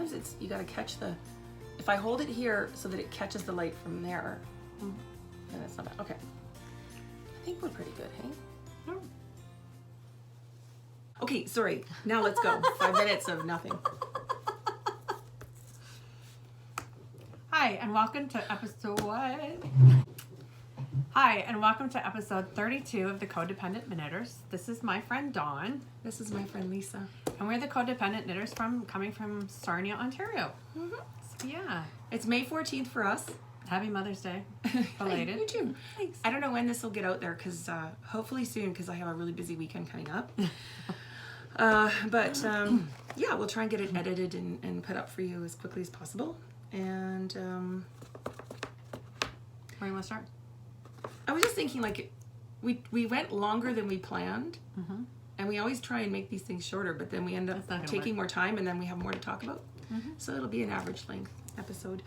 sometimes you gotta catch the, if I hold it here so that it catches the light from there, then it's not bad. Okay. I think we're pretty good, hey? Okay, sorry. Now let's go. 5 minutes of nothing. Hi, and welcome to episode 32 of the Codependent Knitters. This is my friend Dawn. This is my friend Lisa. And we're the Codependent Knitters coming from Sarnia, Ontario. So yeah. It's May 14th for us. Happy Mother's Day. Belated. You too. Thanks. I don't know when this will get out there because hopefully soon because I have a really busy weekend coming up. But yeah, we'll try and get it edited and put up for you as quickly as possible. And where do you want to start? I was just thinking, like, we went longer than we planned, and we always try and make these things shorter, but then we end up taking more time, and then we have more to talk about. So it'll be an average length episode.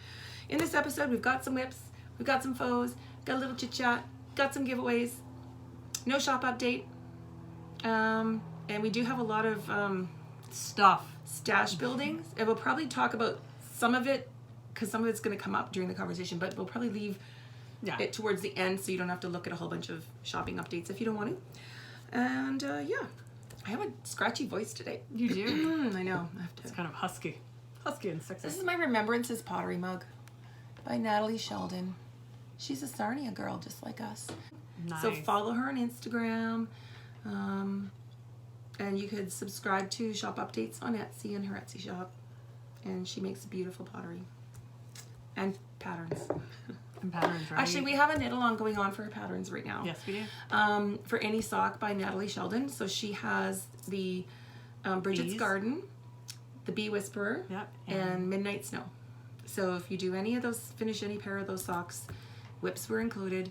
In this episode, we've got some whips, we've got some faux, got a little chit chat, got some giveaways, no shop update, and we do have a lot of stash buildings, and we'll probably talk about some of it because some of it's going to come up during the conversation, but we'll probably leave it towards the end so you don't have to look at a whole bunch of shopping updates if you don't want to. And yeah, I have a scratchy voice today. You do? I know. I have to. It's kind of husky and sexy. This is my Remembrances pottery mug by Natalie Sheldon. She's a Sarnia girl just like us. Nice. So follow her on Instagram. And you could subscribe to shop updates on Etsy and her Etsy shop. And she makes beautiful pottery. And patterns. And patterns, right? Actually, we have a knit along going on for her patterns right now. Yes, we do. For Any Sock by Natalie Sheldon. So she has the Bridget's Bees. Garden, the Bee Whisperer, and Midnight Snow. So if you do any of those, finish any pair of those socks, whips were included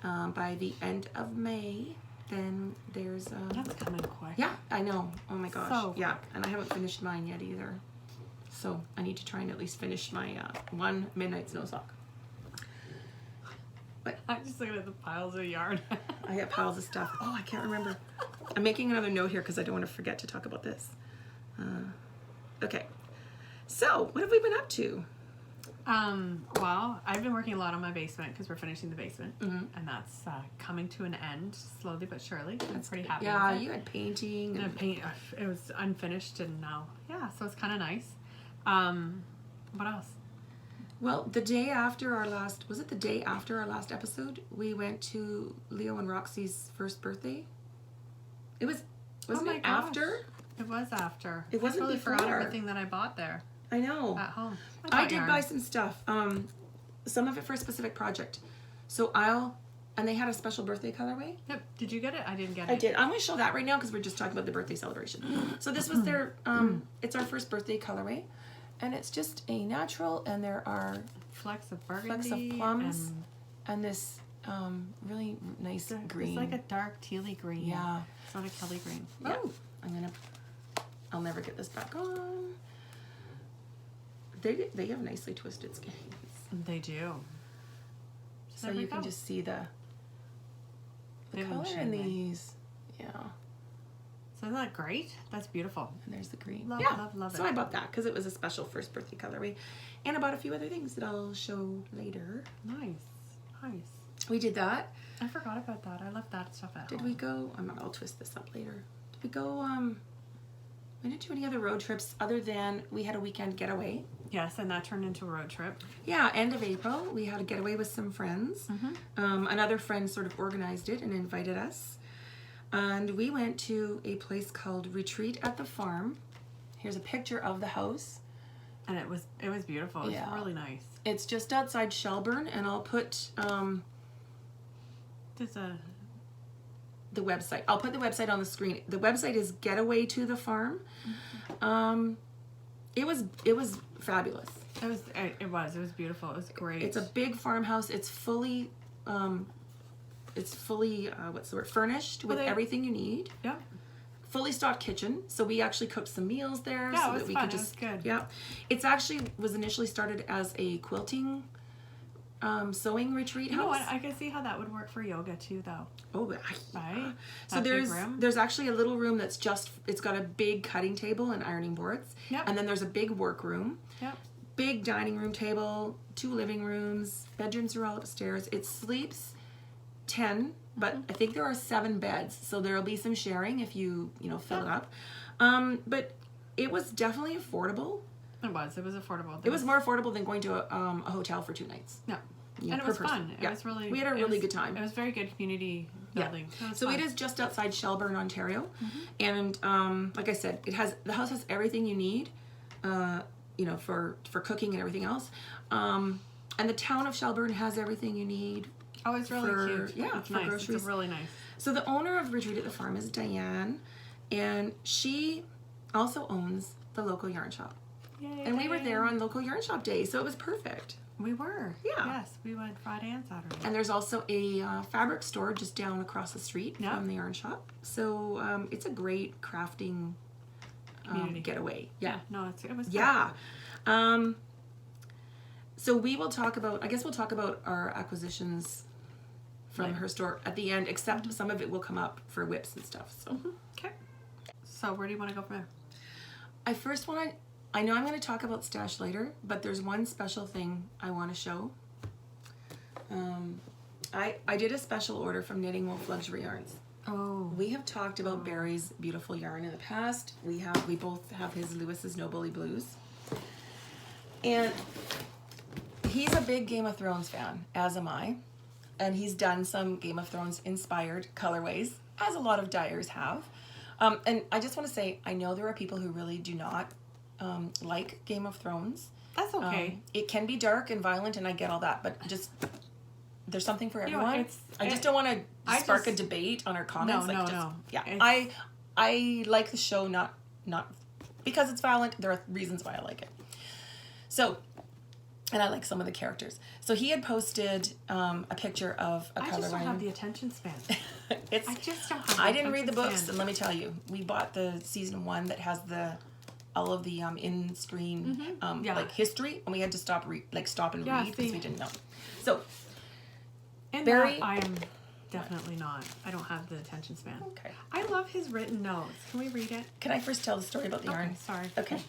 by the end of May. Then there's that's coming quick. Yeah, I know. Oh my gosh. So yeah, and I haven't finished mine yet either. So I need to try and at least finish my one Midnight Snow sock. But I'm just looking at the piles of yarn. I got piles of stuff. Oh, I can't remember. I'm making another note here because I don't want to forget to talk about this. Okay. So, what have we been up to? Well, I've been working a lot on my basement because we're finishing the basement, and that's coming to an end slowly but surely. I'm pretty happy. Yeah, with it. you had painting. And it was unfinished, and now, so it's kind of nice. What else? Well, the day after our last episode, we went to Leo and Roxy's first birthday. It was, wasn't it after? It was after. It wasn't I totally before. forgot everything that I bought there. I know. At home. I did buy some stuff. Some of it for a specific project. So and they had a special birthday colorway. Yep. Did you get it? I didn't get it. I did. I'm going to show that right now because we're just talking about the birthday celebration. So this was their, it's our first birthday colorway. And it's just a natural, and there are flecks of burgundy, flecks of plums, and this really nice green. It's like a dark tealy green. Yeah. It's not a Kelly green. Yeah. Oh, I'll never get this back on. They have nicely twisted skeins. They do. So you can just see the color in these. Yeah. So isn't that great? That's beautiful. And there's the green. Love it. So I bought that because it was a special first birthday colorway. And I bought a few other things that I'll show later. Nice. We did that. I forgot about that. I left that stuff at home. Did we go? I'll twist this up later. Did we go, we didn't do any other road trips other than we had a weekend getaway. Yes, and that turned into a road trip. Yeah, end of April. We had a getaway with some friends. Another friend sort of organized it and invited us. And we went to a place called Retreat at the Farm. Here's a picture of the house. And it was beautiful. It was really nice. It's just outside Shelburne, and I'll put the website. I'll put the website on the screen. The website is Getaway to the Farm. It was fabulous. It was beautiful. It was great. It's a big farmhouse. It's fully what's the word, furnished with everything you need. Yeah. Fully stocked kitchen. So we actually cooked some meals there. Yeah, so it was that we fun. could just, it was good. Yeah. It's actually was initially started as a quilting sewing retreat house. You know what? I can see how that would work for yoga too, though. Oh, Right? So there's actually a little room that's it's got a big cutting table and ironing boards. Yep. And then there's a big work room. Yep. Big dining room table, 2 living rooms, bedrooms are all upstairs. It sleeps 10, but I think there are 7 beds, so there'll be some sharing if you fill it up. But it was definitely affordable. It was affordable. It was more affordable than going to a hotel for 2 nights. No. You know, And it was fun. It was really. We had a really good time. It was very good community building. Yeah. It So fun. it is just outside Shelburne, Ontario, and like I said, the house has everything you need, for cooking and everything else, and the town of Shelburne has everything you need. Oh, it's really cute. Yeah, it's for nice. groceries. It's really nice. So the owner of Retreat at the Farm is Diane, and she also owns the local yarn shop. Yay, And we were there on local yarn shop day, so it was perfect. We were. Yeah. Yes, we went Friday and Saturday. And there's also a fabric store just down across the street from the yarn shop. So it's a great crafting getaway. Yeah. No, it was. Yeah. So we'll talk about our acquisitions from her store at the end, except some of it will come up for whips and stuff. So Okay. So where do you want to go from there? I know I'm going to talk about stash later, but there's one special thing I want to show. I did a special order from Knitting Wolf Luxury Yarns. Oh. We have talked about Barry's beautiful yarn in the past. We both have his Lewis's No Bully Blues. And he's a big Game of Thrones fan, as am I. And he's done some Game of Thrones inspired colorways, as a lot of dyers have. And I just want to say, I know there are people who really do not like Game of Thrones. That's okay. It can be dark and violent, and I get all that, but just there's something for everyone. I just don't want to spark a debate on our comments. No. Yeah, I like the show not because it's violent. There are reasons why I like it. So, and I like some of the characters. So he had posted a picture of a colorway. I just don't have the attention span. I just don't have. I didn't read the books, and let me tell you, we bought the season 1 that has all of the in-screen like history, and we had to stop and read because we didn't know. So Barry, I am definitely not. I don't have the attention span. Okay. I love his written notes. Can we read it? Can I first tell the story about the yarn? Sorry. Okay.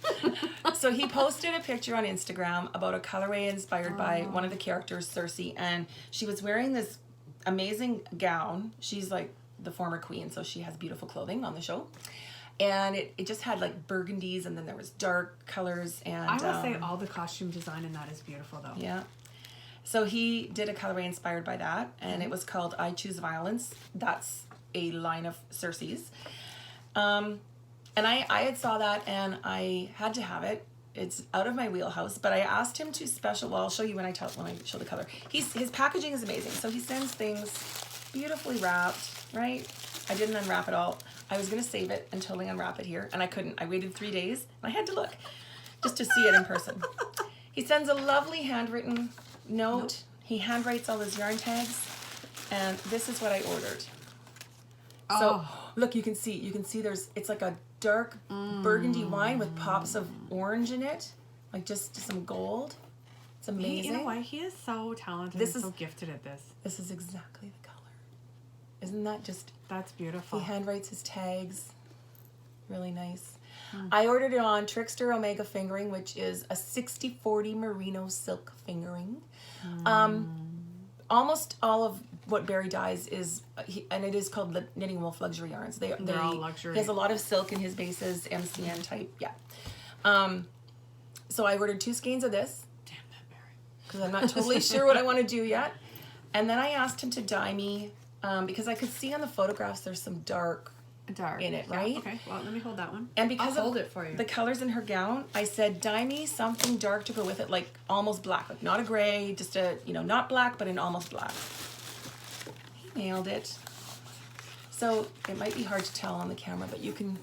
So he posted a picture on Instagram about a colorway inspired by one of the characters, Cersei, and she was wearing this amazing gown. She's like the former queen, so she has beautiful clothing on the show. And it just had like burgundies, and then there was dark colors. And I will say all the costume design in that is beautiful, though. Yeah. So he did a colorway inspired by that, and it was called I Choose Violence. That's a line of Cersei's. And I had saw that, and I had to have it. It's out of my wheelhouse, but I asked him to special. Well, I'll show you when I show the color. His packaging is amazing. So he sends things beautifully wrapped, right? I didn't unwrap it all. I was gonna save it and totally unwrap it here, and I couldn't. I waited 3 days, and I had to look just to see it in person. He sends a lovely handwritten note. He handwrites all his yarn tags, and this is what I ordered. So look, you can see it's like a dark burgundy wine with pops of orange in it, like just some gold. It's amazing. You know what? He is so talented and so gifted at this. This is exactly the color. Isn't that just... That's beautiful. He handwrites his tags. Really nice. I ordered it on Trickster Omega Fingering, which is a 60/40 merino silk fingering. Almost all of what Barry dyes is, and it is called Knitting Wolf Luxury Yarns. They're all luxury. He has a lot of silk in his bases, MCN type, yeah. So I ordered 2 skeins of this. Damn that, Barry. Because I'm not totally sure what I want to do yet. And then I asked him to dye me, because I could see on the photographs there's some dark in it, right? Yeah, okay, well, let me hold that one. And because I'll hold it for you. The colors in her gown, I said, dye me something dark to go with it, like almost black, like not a gray, just a, not black, but an almost black. He nailed it. So it might be hard to tell on the camera, but you can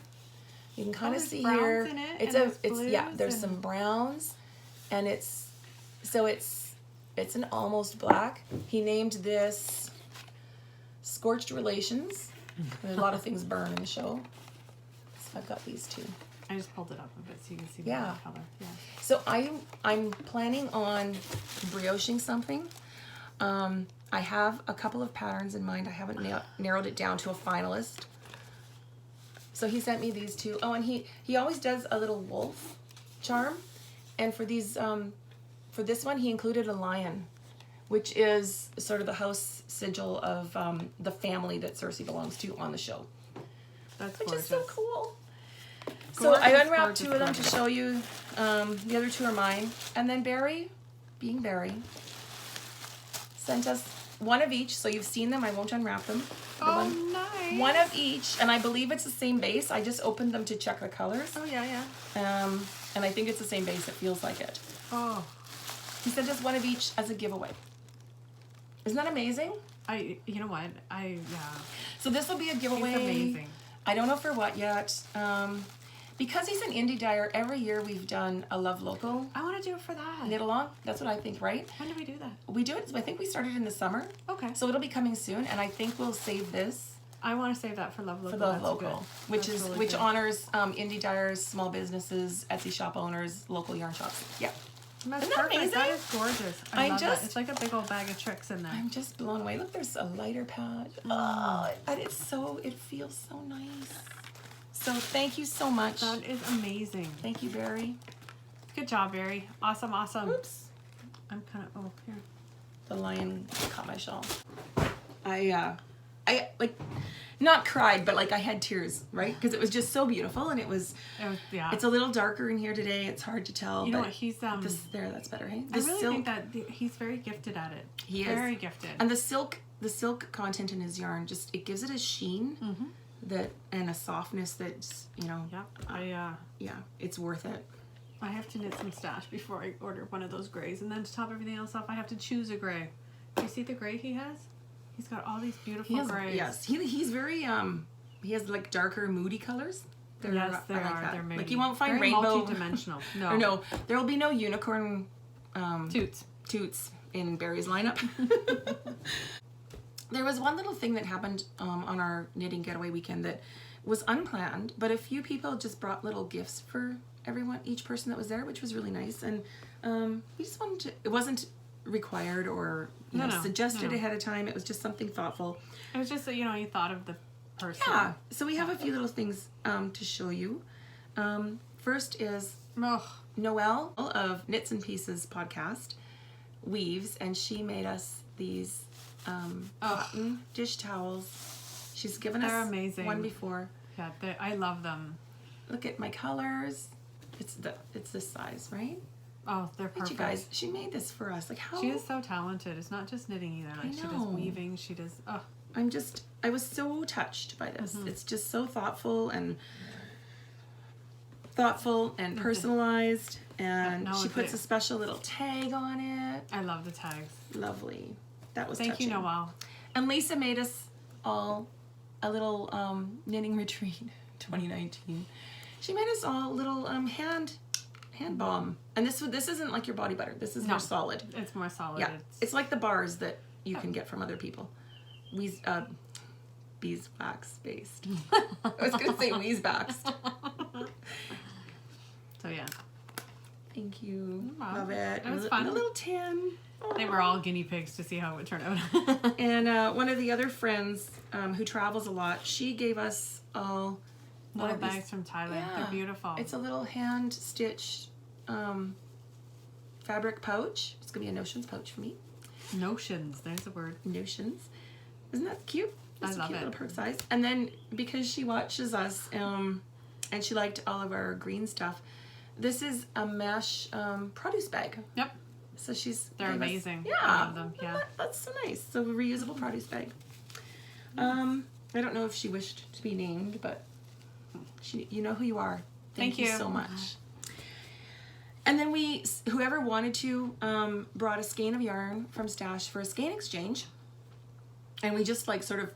kind of see here. In it, There's some browns, and it's an almost black. He named this Scorched Relations. There's a lot of things burn in the show. So I've got these 2. I just pulled it up a bit so you can see the color. Yeah. So I'm planning on brioching something. I have a couple of patterns in mind. I haven't narrowed it down to a finalist. So he sent me these two. Oh, and he always does a little wolf charm. And for these, for this one, he included a lion, which is sort of the house sigil of the family that Cersei belongs to on the show. That's which gorgeous. is so cool. So Gorgeous, I unwrapped gorgeous, two of them gorgeous. to show you. The other two are mine. And then Barry, being Barry, sent us one of each. So you've seen them. I won't unwrap them. Oh, nice. One of each, and I believe it's the same base. I just opened them to check the colors. Oh, yeah, yeah. And I think it's the same base. It feels like it. Oh. He sent us one of each as a giveaway. Isn't that amazing? You know what? Yeah. So this will be a giveaway. He's amazing. I don't know for what yet. Because he's an indie dyer, every year we've done a Love Local I want to do it for that. knit along. That's what I think, right? When do we do that? We do it, I think we started in the summer. Okay. So it'll be coming soon, and I think we'll save this I want to save that for Love Local. for the Love That's Local, good. which That's is really which good. honors indie dyers, small businesses, Etsy shop owners, local yarn shops. Yeah. That's Isn't that perfect. That amazing? is gorgeous. I'm love just- that. It's like a big old bag of tricks in there. I'm just blown away. Look, there's a lighter pad. Oh, and it feels so nice. So thank you so much. That is amazing. Thank you, Barry. Good job, Barry. Awesome, awesome. Oops. I'm kind of, here. The lion caught my shawl. I like, not cried, but like I had tears, right? Because it was just so beautiful, and Yeah. it's a little darker in here today. It's hard to tell. You know but what? He's, that's better, hey? I really think that he's very gifted at it. He is. Very gifted. And the silk content in his yarn, just, it gives it a sheen and a softness that's, Yeah. yeah, it's worth it. I have to knit some stash before I order one of those grays. And then to top everything else off, I have to choose a gray. Do you see the gray he has? He's got all these beautiful grays. Yes, he's very, he has like darker, moody colors. Yes, I like that. They're moody. Like you won't find very rainbow. multi-dimensional. No. Or no, there will be no unicorn Toots. in Barry's lineup. There was one little thing that happened on our knitting getaway weekend that was unplanned, but a few people just brought little gifts for each person that was there, which was really nice. And we just wanted to, it wasn't required or suggested ahead of time. It was just something thoughtful. It was just that, you thought of the person. Yeah, so we have a few little things to show you. First is Noelle of Knits and Pieces podcast weaves, and she made us these cotton dish towels. She's given They're us amazing. one before. Yeah, I love them. Look at my colors. It's this size, right? Oh, they're Look perfect. at you guys. She made this for us. Like how She is so talented. It's not just knitting either. Like she does know. weaving. She does. Oh, I was so touched by this. It's just so thoughtful and personalized, and No, she it's puts it. a special little tag on it. I love the tags. Lovely. That was Thank touching. you, Noelle. And Lisa made us all a little knitting retreat 2019. She made us all a little hand balm. And this isn't like your body butter. This is more solid. It's more solid. Yeah. It's like the bars that you can get from other people. Beeswax based. I was gonna say beeswax. So yeah. Thank you. Wow. Love it. It was And fun. a little tin. They were all guinea pigs to see how it would turn out. And one of the other friends who travels a lot, she gave us all one Little of these. bags from Thailand. Yeah. They're beautiful. It's a little hand stitched fabric pouch. It's gonna be a notions pouch for me. Notions. There's the word. Notions. Isn't that cute? It's I love a cute it. little perk size. And then because she watches us and she liked all of our green stuff, this is a mesh produce bag. Yep. So They're gave us- amazing. Yeah. I love them. Yeah. That's so nice. So a reusable produce bag. I don't know if she wished to be named, but you know who you are. Thank you so much. And then whoever wanted to, brought a skein of yarn from Stash for a skein exchange. And we just like sort of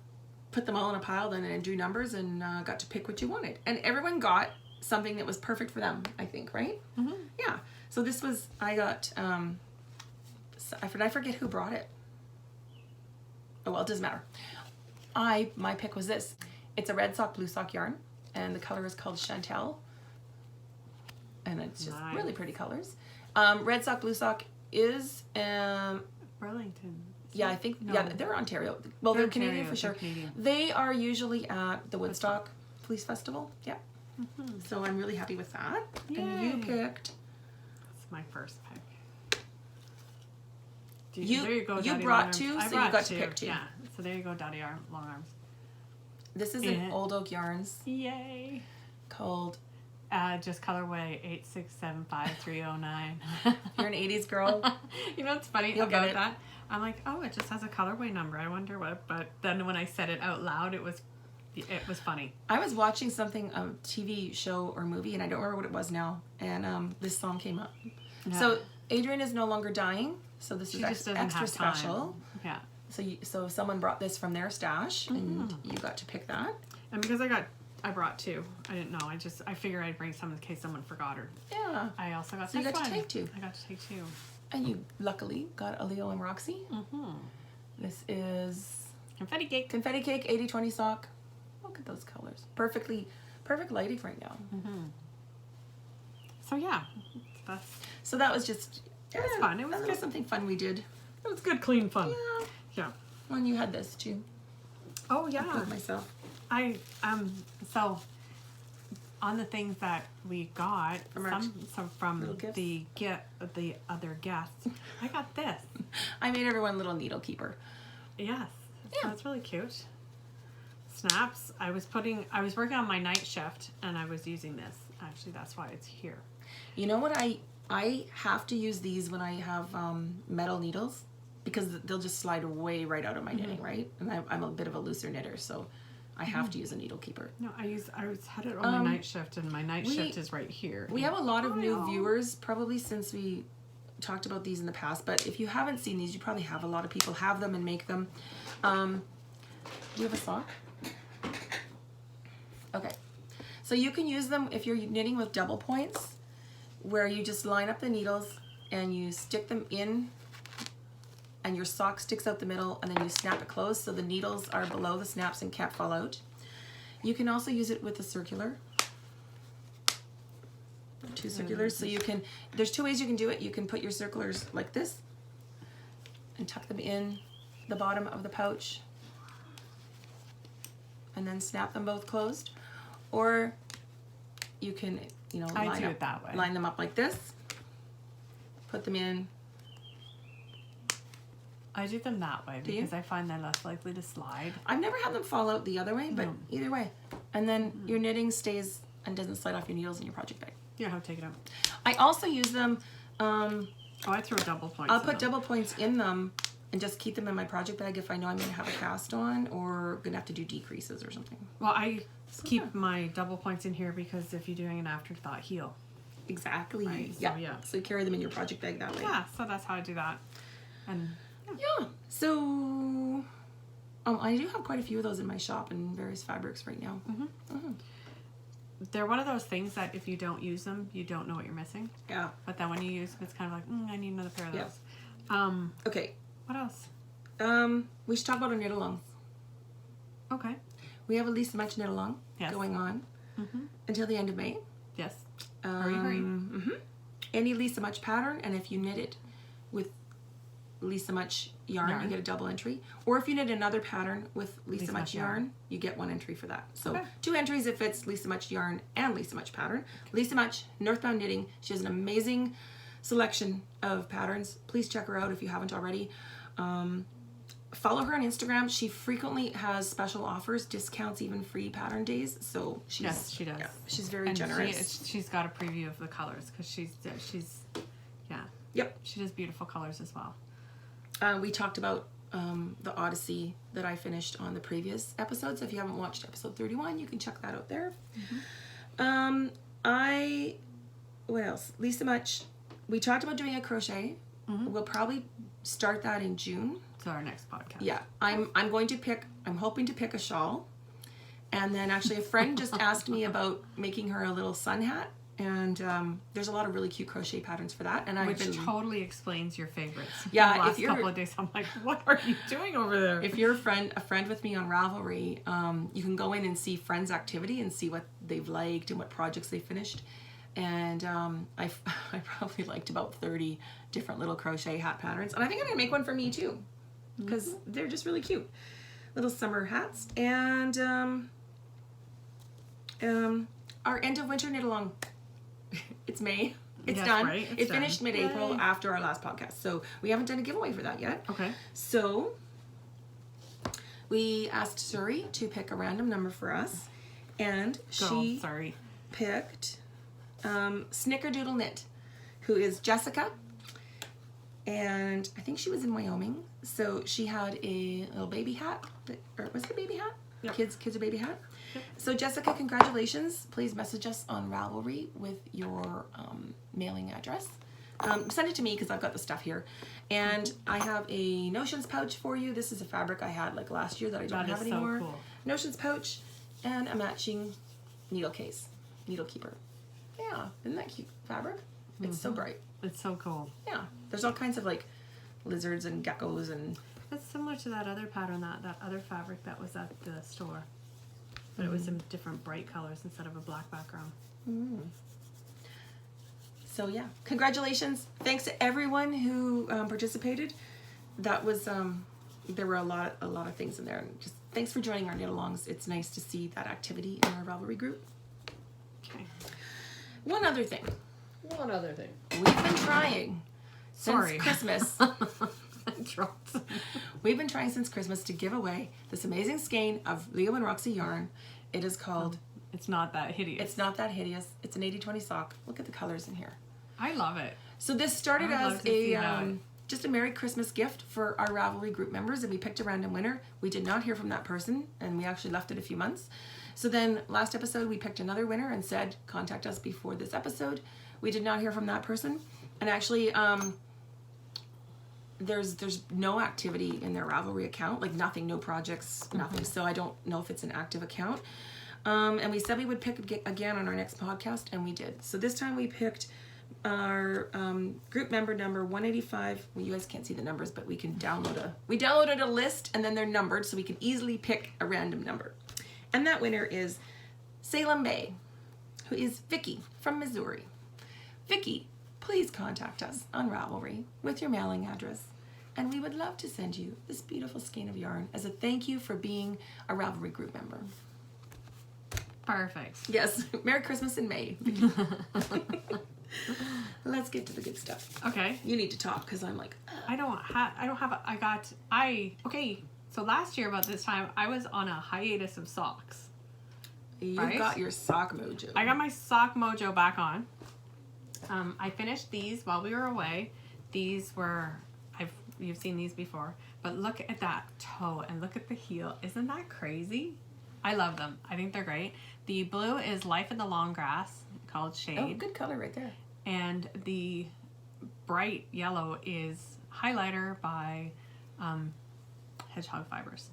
put them all in a pile then and drew numbers and got to pick what you wanted. And everyone got something that was perfect for them, I think, right? Mm-hmm. Yeah. So this was, I got, I forget who brought it. Oh, well, it doesn't matter. My pick was this. It's a red sock, blue sock yarn, and the color is called Chantel. And it's just Nice. really pretty colors. Red sock, blue sock is Burlington. Yeah, I think, No. yeah, they're Ontario. Well, they're Canadian Ontario, for sure. they're Canadian. They are usually at the Woodstock Police Festival. Yeah. So I'm really happy with that. And you Yay. picked... That's my first pick. There You go, you Daddy brought Long two, Arms. so I you brought got to pick two. Yeah, so there you go, Daddy Long Arms. This is an Old Oak Yarns Yay. called... Just colorway 8675309. You're an 80s girl. You know what's funny You'll get about it. that? I'm like, oh, it just has a colorway number. I wonder what. But then when I said it out loud, it was funny. I was watching something, a TV show or movie, and I don't remember what it was now, and this song came up. Yeah. So Adrian is no longer dying, so this She is just doesn't extra have time. special. Yeah. So someone brought this from their stash, and you got to pick that. And because I brought two. I didn't know. I figured I'd bring some in case someone forgot her. Yeah. I also got So you this got to one. take two. I got to take two. And you luckily got a Leo and Roxy. Mm-hmm. This is Confetti cake. Confetti Cake 80/20 sock. Look at those colors. Perfect lighting right now. Mm-hmm. So yeah, that's So that was just... It was fun. It was good. something fun we did. It was good, clean fun. Yeah. Yeah. And you had this too. Oh I yeah. put myself. So on the things that we got From from little gifts? the other guests, I got this. I made everyone a little needle keeper. Yes. Yeah. So it's really cute. Snaps. I was working on my night shift and I was using this. Actually, that's why it's here. You know what? I have to use these when I have metal needles because they'll just slide way right out of my knitting, right? And I'm a bit of a looser knitter, so I have to use a needle keeper. No, I had it on my night shift, and my night shift is right here. We have a lot of new viewers, probably since we talked about these in the past, but if you haven't seen these, you probably have. A lot of people have them and make them. Do you have a sock? Okay. So you can use them if you're knitting with double points, where you just line up the needles and you stick them in and your sock sticks out the middle, and then you snap it closed so the needles are below the snaps and can't fall out. You can also use it with a circular. Two circulars, so you can, there's two ways you can do it. You can put your circulars like this and tuck them in the bottom of the pouch and then snap them both closed, or you can, you know, line them up like this, put them in. I do them that way because I find they're less likely to slide. I've never had them fall out the other way, but either way. And then your knitting stays and doesn't slide off your needles in your project bag. Yeah, I'll take it out. I also use them, I throw double points. I'll put double points in them and just keep them in my project bag if I know I'm going to have a cast on or going to have to do decreases or something. Well, I keep my double points in here because if you're doing an afterthought heel. Exactly. Right, so, yeah. yeah. So you carry them in your project bag that way. Yeah, so that's how I do that. And yeah. So I do have quite a few of those in my shop in various fabrics right now. they're one of those things that if you don't use them, you don't know what you're missing. Yeah. But then when you use them, it's kind of like, I need another pair of those. Yeah. Okay. What else? We should talk about our knit alongs. Okay. We have a Lisa Much knit along going on until the end of May. Yes. Hurry. Any Lisa Much pattern, and if you knit it with Lisa Much yarn, you get a double entry. Or if you knit another pattern with Lisa Much yarn, you get one entry for that. So 2 entries if it's Lisa Much yarn and Lisa Much pattern. Lisa Much, Northbound Knitting. She has an amazing selection of patterns. Please check her out if you haven't already. Follow her on Instagram. She frequently has special offers, discounts, even free pattern days. So she's, yes, she does. Yeah, she's very generous. She's got a preview of the colors because she's she does beautiful colors as well. We talked about the Odyssey that I finished on the previous episode. So if you haven't watched episode 31, you can check that out there. What else? Lisa Much. We talked about doing a crochet. We'll probably start that in June. So our next podcast. Yeah, I'm hoping to pick a shawl, and then actually a friend just asked me about making her a little sun hat, and there's a lot of really cute crochet patterns for that, and which totally explains your favorites. Yeah, the last couple of days I'm like, what are you doing over there? If you're a friend with me on Ravelry, you can go in and see friends' activity and see what they've liked and what projects they finished. And I probably liked about 30 different little crochet hat patterns, and I think I'm gonna make one for me too. because they're just really cute. Little summer hats. And our end of winter knit along. It's May. It's done. Right? It finished mid-April after our last podcast. So we haven't done a giveaway for that yet. Okay. So we asked Suri to pick a random number for us. And she picked Snickerdoodle Knit, who is Jessica. And I think she was in Wyoming. So she had a little baby hat. Or was it a baby hat? Yep. Kids are baby hat. Yep. So Jessica, congratulations. Please message us on Ravelry with your mailing address. Send it to me because I've got the stuff here. And I have a Notions pouch for you. This is a fabric I had like last year that I don't have anymore. So cool. Notions pouch and a matching needle case. Needle keeper. Yeah, isn't that cute fabric? It's so bright. It's so cool. Yeah. There's all kinds of like lizards and geckos and... It's similar to that other pattern, that other fabric that was at the store. But it was in different bright colors instead of a black background. So yeah, congratulations. Thanks to everyone who participated. That was, there were a lot of things in there. And just thanks for joining our knit-alongs. It's nice to see that activity in our Ravelry group. Okay. One other thing. We've been trying since Christmas. We've been trying since Christmas to give away this amazing skein of Leo and Roxy yarn. It is called... It's not that hideous. It's not that hideous. It's an 80/20 sock. Look at the colors in here. I love it. So this started as just a Merry Christmas gift for our Ravelry group members, and we picked a random winner. We did not hear from that person, and we actually left it a few months. So then last episode we picked another winner and said contact us before this episode. We did not hear from that person, and actually there's no activity in their Ravelry account, like nothing, no projects, nothing. So I don't know if it's an active account. And we said we would pick again on our next podcast, and we did. So this time we picked our group member number 185. Well, you guys can't see the numbers, but we can we downloaded a list, and then they're numbered, so we can easily pick a random number. And that winner is Salem Bay, who is Vicky from Missouri. Vicky, please contact us on Ravelry with your mailing address, and we would love to send you this beautiful skein of yarn as a thank you for being a Ravelry group member. Perfect. Yes. Merry Christmas in May. Let's get to the good stuff. Okay. You need to talk because I'm like, okay. So last year about this time, I was on a hiatus of socks. You've got your sock mojo. I got my sock mojo back on. I finished these while we were away. These were, you've seen these before, but look at that toe and look at the heel. Isn't that crazy? I love them. I think they're great. The blue is Life in the Long Grass, called Shade. Oh, good color right there. And the bright yellow is Highlighter by Hedgehog Fibers.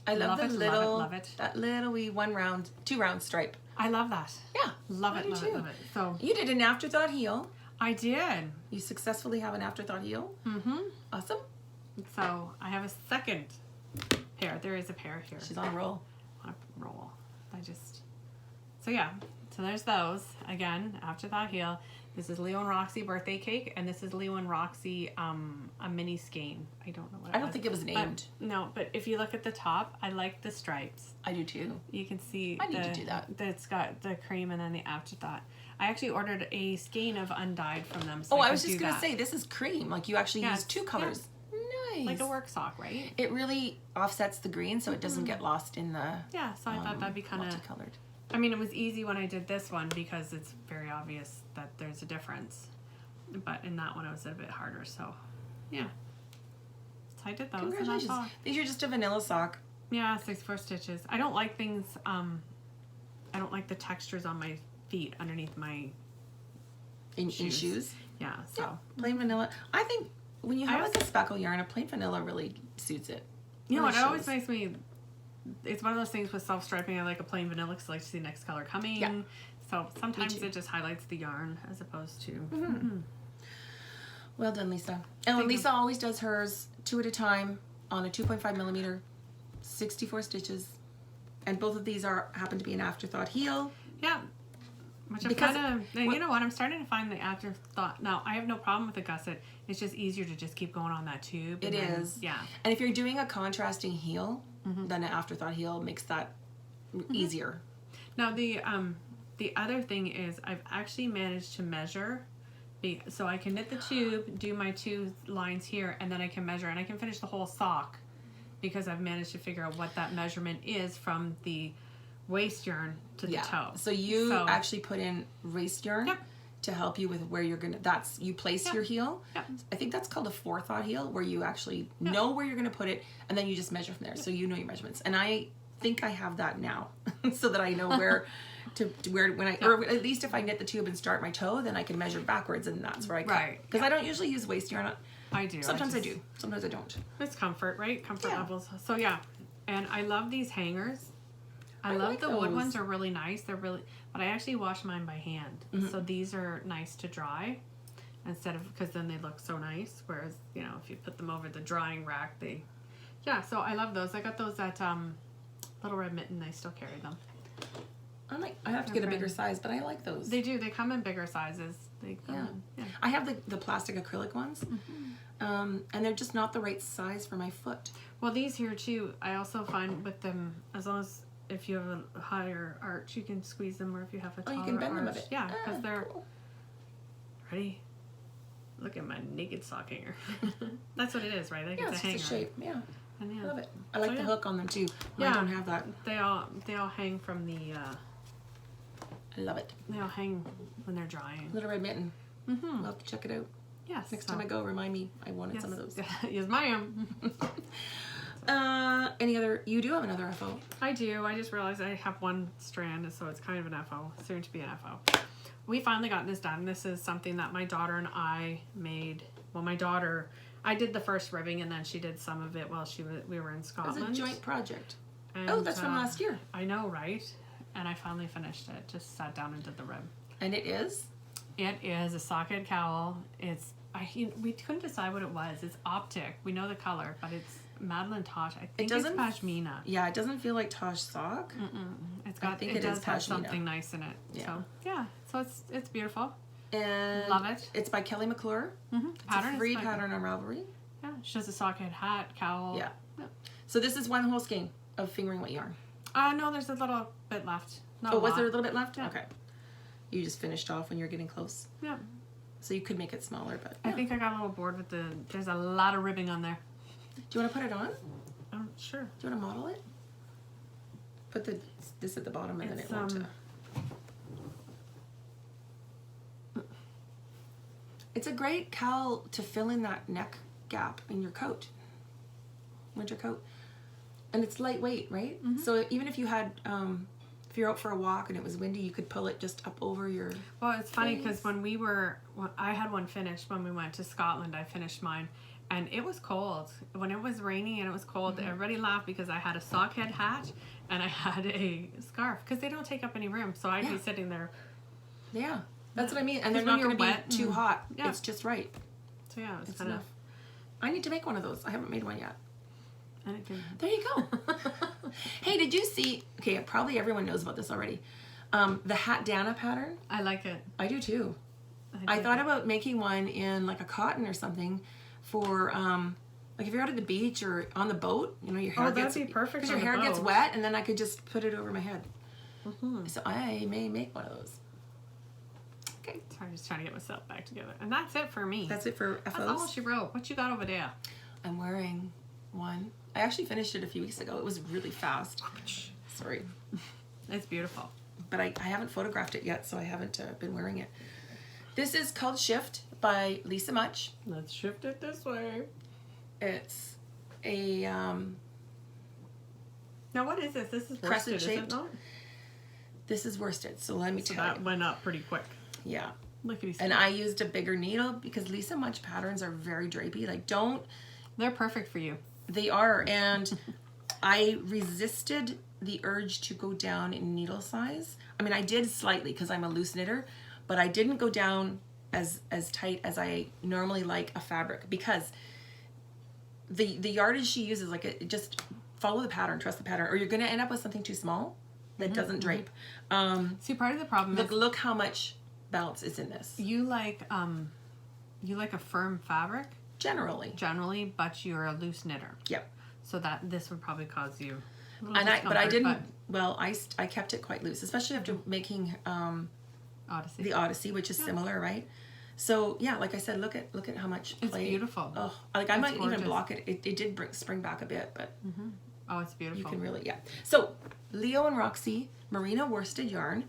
I love the little, love it. That little wee 2 round stripe. I love that. Yeah. Love it. So you did an afterthought heel. I did. You successfully have an afterthought heel. Mm-hmm. Awesome. So I have a second pair. There is a pair here. She's on a roll. On a roll. So yeah. So there's those. Again, afterthought heel. This is Leo and Roxy birthday cake, and this is Leo and Roxy a mini skein. I don't know what it was. I don't think it was named. But if you look at the top, I like the stripes. I do too. You can see I need to do that. It's got the cream and then the afterthought. I actually ordered a skein of undyed from them. So I was just going to say, this is cream. Like you actually use 2 colors. Yeah. Nice. Like a work sock, right? It really offsets the green so it doesn't get lost in the Yeah, so I thought that'd be kind of multicolored. I mean, it was easy when I did this one because it's very obvious that there's a difference. But in that one, it was a bit harder. So, yeah. So I did those. Congratulations. And that's all. These are just a vanilla sock. Yeah, 64 stitches. I don't like things, I don't like the textures on my feet underneath my in shoes. Yeah, so. Yeah, plain vanilla. I think when you have like a speckle yarn, a plain vanilla really suits it. You know what? It always makes me... It's one of those things with self-striping. I like a plain vanilla because I like to see the next color coming. Yeah. So sometimes it just highlights the yarn as opposed to... Mm-hmm. Well done, Lisa. And Lisa always does hers 2 at a time on a 2.5 millimeter, 64 stitches. And both of these happen to be an afterthought heel. Yeah. Which I'm kind of, you know what, I'm starting to find the afterthought. Now, I have no problem with the gusset. It's just easier to just keep going on that tube. It is. Yeah. And if you're doing a contrasting heel, then an afterthought heel makes that easier. Now, the other thing is I've actually managed to measure. So I can knit the tube, do my 2 lines here, and then I can measure. And I can finish the whole sock because I've managed to figure out what that measurement is from the waist yarn to the toe. So you actually put in waist yarn to help you with where you're gonna. You place your heel. Yep. I think that's called a forethought heel, where you actually know where you're gonna put it, and then you just measure from there. So you know your measurements. And I think I have that now, so that I know where to where when I or at least if I knit the tube and start my toe, then I can measure backwards, and that's where I cut. Right. Because I don't usually use waist yarn. I do. Sometimes I do. Sometimes I don't. It's comfort, right? Comfort levels. So yeah, and I love these hangers. I love like the wood those. ones are really nice. They're really, but I actually wash mine by hand. So these are nice to dry instead of, because then they look so nice. Whereas, you know, if you put them over the drying rack, so I love those. I got those at Little Red Mitten. I still carry them. I have to get a bigger size, but I like those. They do. They come in bigger sizes. They come in, I have the plastic acrylic ones, and they're just not the right size for my foot. Well, these here too, I also find with them, as long as if you have a higher arch, you can squeeze them, or if you have a taller you can bend arch. them a bit. Yeah, because they're cool. ready. Look at my naked sock hanger. That's what it is, right? Like Yeah, it's a hanger. just a shape. Yeah, And I love it. I like the hook on them too. Mine Yeah. don't have that. They all hang from the. I love it. They all hang when they're drying. Little Red Mitten. I'll have to check it out. Yes. Next time I go, remind me. I wanted some of those. Yes, ma'am. Any other? You do have another FO. I do. I just realized I have one strand, so it's kind of an FO, soon to be an FO. We finally got this done. This is something that my daughter and I made. Well, my daughter, I did the first ribbing, and then she did some of it while we were in Scotland. It's a joint project. And, that's from last year. I know, right? And I finally finished it. Just sat down and did the rib. And it is? It is a sockhead cowl. We couldn't decide what it was. It's optic. We know the color, but it's Madeline Tosh. I think it's pashmina. Yeah, it doesn't feel like Tosh sock. It's got. It does have something nice in it. Yeah. So it's beautiful. And love it. It's by Kelly McClure. It's a free pattern on Ravelry. Yeah, she has a sockhead hat, cowl. Yeah. So this is one whole skein of fingering weight yarn. No, there's a little bit left. Was there a little bit left? Yeah. Okay. You just finished off when you're getting close. Yeah. So you could make it smaller, but I think I got a little bored with there's a lot of ribbing on there. Do you want to put it on? Sure. Do you want to model it? Put this at the bottom, and then it won't. It's a great cowl to fill in that neck gap in your coat, winter coat, and it's lightweight, right? So even if you had, if you're out for a walk and it was windy, you could pull it just up over your. Well, it's funny because when I had one finished when we went to Scotland. I finished mine, and it was cold. When it was rainy and it was cold, everybody laughed because I had a sockhead hat and I had a scarf because they don't take up any room. So I'd be sitting there. Yeah. That's what I mean. And they're not going to be too hot. Yeah. It's just right. So yeah, it's kind enough. I need to make one of those. I haven't made one yet. There you go. Hey, did you see, okay, probably everyone knows about this already. The Hat Dana pattern. I like it. I do too. I thought about making one in like a cotton or something for, like if you're out at the beach or on the boat, you know, your hair that'd be perfect. Because your hair gets wet and then I could just put it over my head. So I may make one of those. Okay. So I'm just trying to get myself back together. And that's it for me. That's it for FOs. That's all she wrote. What you got over there? I'm wearing one. I actually finished it a few weeks ago. It was really fast. Sorry. It's beautiful. But I haven't photographed it yet, so I haven't been wearing it. This is called Shift by Lisa Much. Let's shift it this way. It's a... now what is this? This is crescent worsted, shaped. Is it not? This is worsted, so let me tell you. That went up pretty quick. Yeah. Lickety-split. And I used a bigger needle because Lisa Much patterns are very drapey. Like, don't... They're perfect for you. They are, and I resisted the urge to go down in needle size. I mean, I did slightly because I'm a loose knitter, but I didn't go down as tight as I normally like a fabric because the yardage she uses, like, just follow the pattern, trust the pattern, or you're going to end up with something too small. that doesn't drape. See, part of the problem is Look how much bounce is in this. you like a firm fabric Generally. but you're a loose knitter. Yep. So that this would probably cause you a little But I discomfort, didn't. Well, I kept it quite loose, especially after making Odyssey. the Odyssey, which is similar, right? So yeah, like I said, look at how much play. It's beautiful. Oh, like I It's might gorgeous. even block it. It did spring back a bit, but Oh, it's beautiful. you can really, yeah. So Leo and Roxy merino worsted yarn,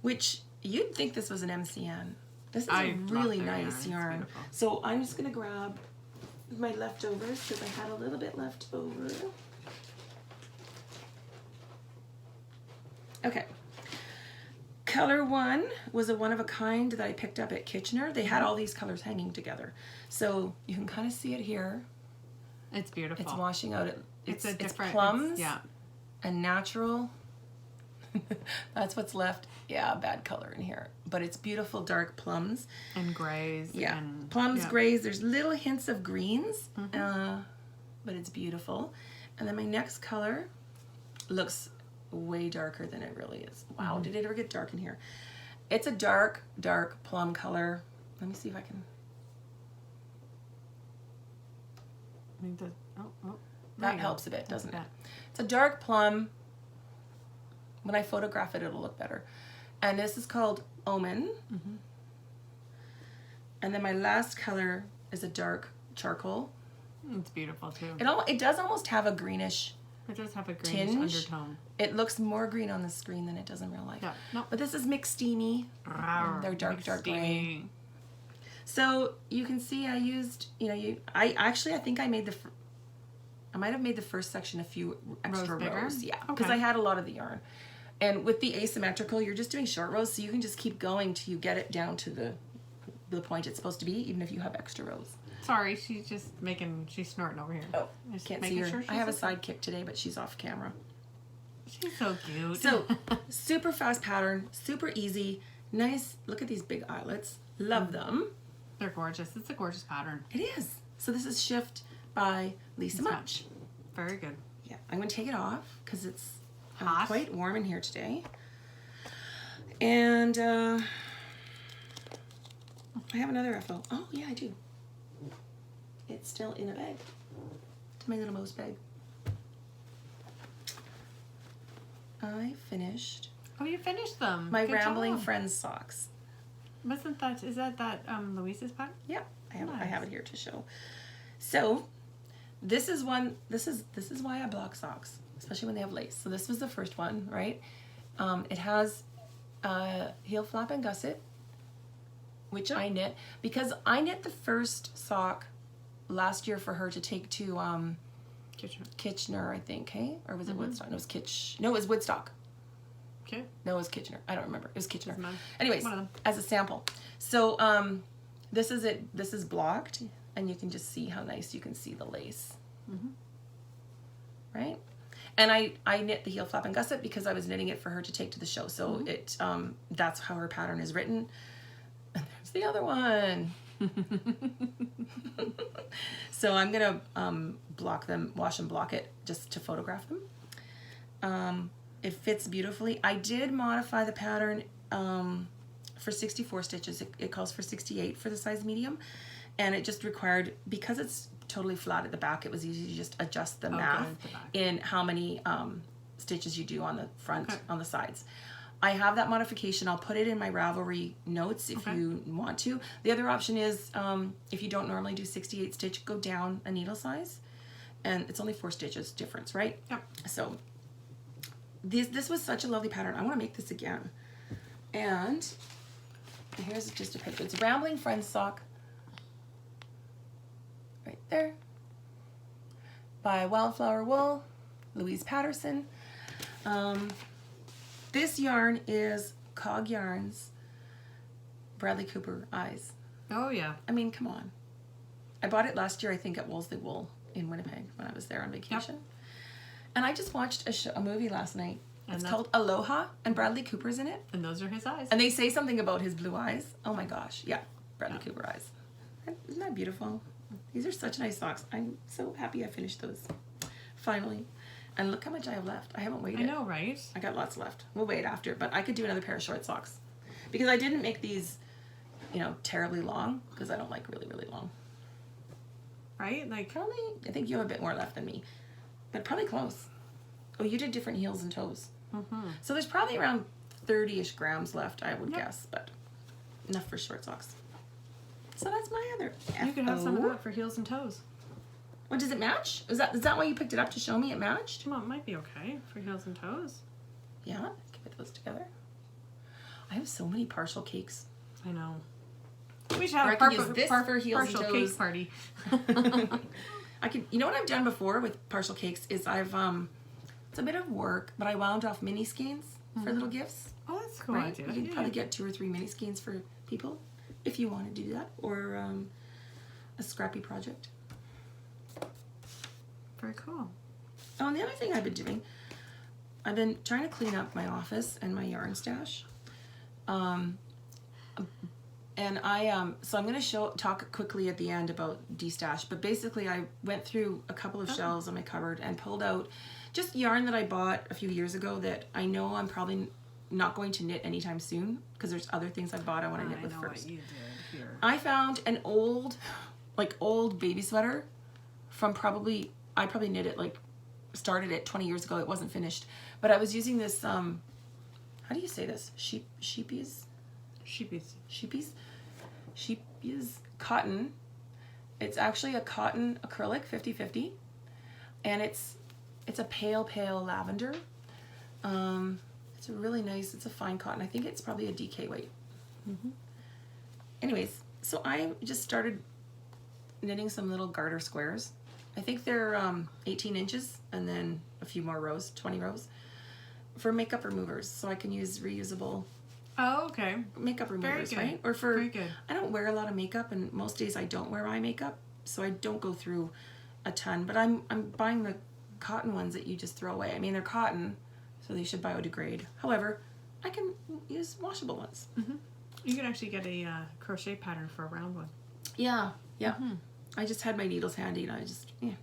which you'd think this was an MCN. This is I a love really their nice yarn. yarn. It's beautiful. So I'm just gonna grab my leftovers because I had a little bit left over. Okay. Color 1 was a one-of-a-kind that I picked up at Kitchener. They had all these colors hanging together. So you can kind of see it here. It's beautiful. It's washing out. It's a different plums yeah. and natural. That's what's left. Yeah, bad color in here. But it's beautiful dark plums. And grays. Yeah. And, Plums, yeah. grays. There's little hints of greens. But it's beautiful. And then my next color looks way darker than it really is. Wow, did it ever get dark in here? It's a dark plum color. Let me see if I can. I think That helps a bit, doesn't it? Yeah. It's a dark plum. When I photograph it, it'll look better. And this is called Omen. And then my last color is a dark charcoal. It's beautiful too. It does almost have a greenish. It does have a greenish tinge. undertone. It looks more green on the screen than it does in real life. Yeah. No. But this is mixed steamy. They're dark gray. Steamy. So you can see I used, I think I made I might have made the first section a few extra Rows bigger? rows. Yeah, because Okay. I had a lot of the yarn. And with the asymmetrical, you're just doing short rows, so you can just keep going till you get it down to the point it's supposed to be, even if you have extra rows. Sorry, she's snorting over here. Oh, Just can't see making her. sure I have a she's okay. sidekick today, but she's off camera. She's so cute. So, super fast pattern, super easy, nice. Look at these big eyelets. Love them. They're gorgeous. It's a gorgeous pattern. It is. So this is Shift by Lisa Much. Very good. Yeah, I'm going to take it off because it's Hot. quite warm in here today. And I have another FO. Oh, yeah, I do. It's still in a bag. It's my little mouse bag. I finished Oh, you finished them. my Good Rambling job. Friends socks. Is that Louise's pattern? Yeah, I have Nice. it here to show. So this is why I block socks, especially when they have lace. So this was the first one, right? It has heel flap and gusset, which I knit because I knit the first sock last year for her to take to Kitchener, I think, hey? Or was it Woodstock? No, it was Woodstock. Okay. No, it was Kitchener. I don't remember. It was Kitchener. Doesn't matter. Anyways, One of them. as a sample. So this is it. This is blocked, and you can just see how nice you can see the lace. Right? And I knit the heel flap and gusset because I was knitting it for her to take to the show. So it that's how her pattern is written. And there's the other one. So I'm gonna block them, wash and block it just to photograph them. It fits beautifully. I did modify the pattern for 64 stitches. It calls for 68 for the size medium, and it just required, because it's totally flat at the back, it was easy to just adjust the math at the back. in how many stitches you do on the front, on the sides. I have that modification. I'll put it in my Ravelry notes if you want to. The other option is if you don't normally do 68 stitch, go down a needle size, and it's only 4 stitches difference, right? Yep. So this was such a lovely pattern. I want to make this again. And here's just a picture. It's a Rambling Friends sock. Right there. By Wildflower Wool, Louise Patterson. This yarn is Cog Yarns, Bradley Cooper Eyes. Oh, yeah. I mean, come on. I bought it last year, I think, at Wolseley Wool in Winnipeg when I was there on vacation. And I just watched a movie last night. And It's called Aloha, and Bradley Cooper's in it. And those are his eyes. And they say something about his blue eyes. Oh my gosh. Yeah, Bradley Cooper eyes. Isn't that beautiful? These are such nice socks. I'm so happy I finished those. Finally. And look how much I have left. I haven't weighed I it. know, right? I got lots left. We'll wait after, but I could do another pair of short socks. Because I didn't make these, you know, terribly long, because I don't like really, really long. Right? Like, Probably, I think you have a bit more left than me, but probably close. Oh, you did different heels and toes. So there's probably around 30-ish grams left, I would guess, but enough for short socks. So that's my other you could have some of that for heels and toes. What, does it match? Is that why you picked it up, to show me it matched? Well, it might be okay for heels and toes. Yeah, can put those together. I have so many partial cakes. I know. We should have Or a I can use this for heels and partial toes. cake party. I can. You know what I've done before with partial cakes is I've it's a bit of work, but I wound off mini skeins for little gifts. Oh, that's a cool Right? idea. You can Yeah. probably get 2 or 3 mini skeins for people if you want to do that, or a scrappy project. Very cool. Oh, and the other thing I've been doing, I've been trying to clean up my office and my yarn stash. And so I'm going to talk quickly at the end about destash, but basically I went through a couple of shelves on my cupboard and pulled out just yarn that I bought a few years ago that I know I'm probably not going to knit anytime soon, because there's other things I bought I want to knit with know first. what you did here. I found an old baby sweater from I probably knit it, started it 20 years ago. It wasn't finished, but I was using this, how do you say this? Sheepies cotton. It's actually a cotton acrylic 50-50, and it's a pale lavender. It's a really nice, it's a fine cotton. I think it's probably a DK weight. Anyways, so I just started knitting some little garter squares. I think they're 18 inches and then a few more rows, 20 rows, for makeup removers, so I can use reusable Oh, okay. makeup removers, good. right? Or for, Very good. I don't wear a lot of makeup, and most days I don't wear eye makeup, so I don't go through a ton, but I'm buying the cotton ones that you just throw away. I mean, they're cotton, so they should biodegrade. However, I can use washable ones. You could actually get a crochet pattern for a round one. Yeah. I just had my needles handy, and I just, knit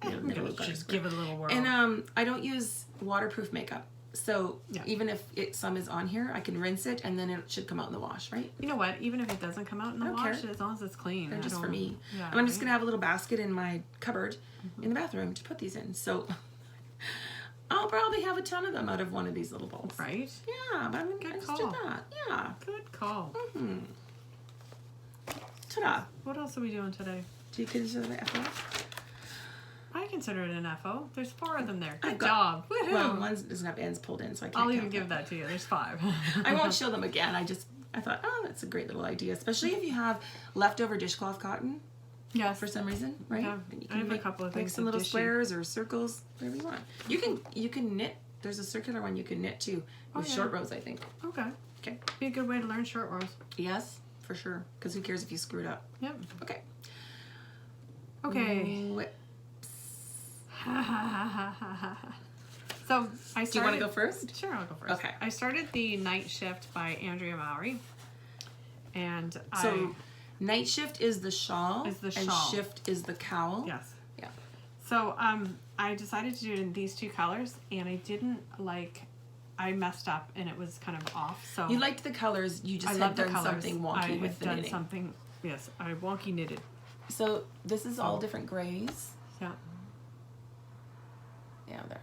a little garter Just square. give it a little whirl. And I don't use waterproof makeup. So Yeah. even if some is on here, I can rinse it, and then it should come out in the wash, right? You know what? Even if it doesn't come out in the don't wash, care. as long as it's clean. They're just for me. Yeah, And I'm just right? going to have a little basket in my cupboard in the bathroom to put these in. So I'll probably have a ton of them out of one of these little balls. Right? Yeah, but I just did call. that. Yeah. Good call. Ta-da. What else are we doing today? Do you consider the FO? I consider it an FO. There's 4 of them there. Good I've got- job. Woohoo! Well, one doesn't have ends pulled in, so I can't I'll even count give that to you. There's 5. I won't show them again. I thought, oh, that's a great little idea, especially if you have leftover dishcloth cotton Yes. for some reason, right? Yeah, And you I have a couple of make things some of little dishy. squares or circles, whatever you want. You can knit. There's a circular one you can knit too with yeah. short rows, I think. Okay. Okay. Be a good way to learn short rows. Yes, for sure. Because who cares if you screw it up? Yep. Okay. Okay. Whip. So I started. Do you want to go first? Sure, I'll go first. Okay. I started the Night Shift by Andrea Mowry, and So, night shift is the shawl. Is the and shawl. shift is the cowl. yes. Yeah. So I decided to do it in these 2 colors, and I messed up, and it was kind of off. So You liked the colors. You just I had love the done colors. something I wonky had with the done knitting. something. Yes, I wonky knitted. So this is all different grays. Yeah. Yeah, there.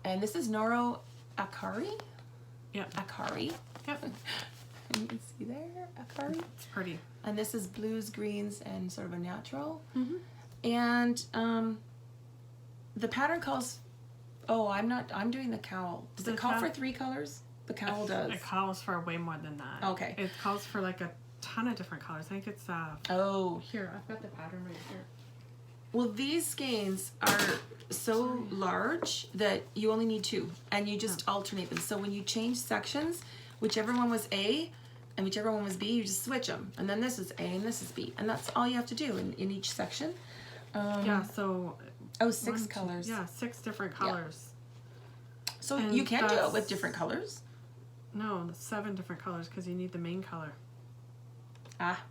And this is Noro Akari. Yep. Akari. Yep. You can see there, Akari. It's pretty. And this is blues, greens, and sort of a natural. And the pattern calls. Oh, I'm doing the cowl. Does it call for 3 colors? The cowl does. It calls for way more than that. Okay. It calls for like a ton of different colors. I think it's Oh. here. I've got the pattern right here. Well, these skeins are so large that you only need 2, and you just alternate them. So when you change sections, whichever one was A and whichever one was B, you just switch them. And then this is A and this is B. And that's all you have to do in each section. Yeah, so... Oh, 6 1, 2, colors. Yeah, 6 different colors. So And you can do it that's- with different colors. No, 7 different colors because you need the main color. Ah,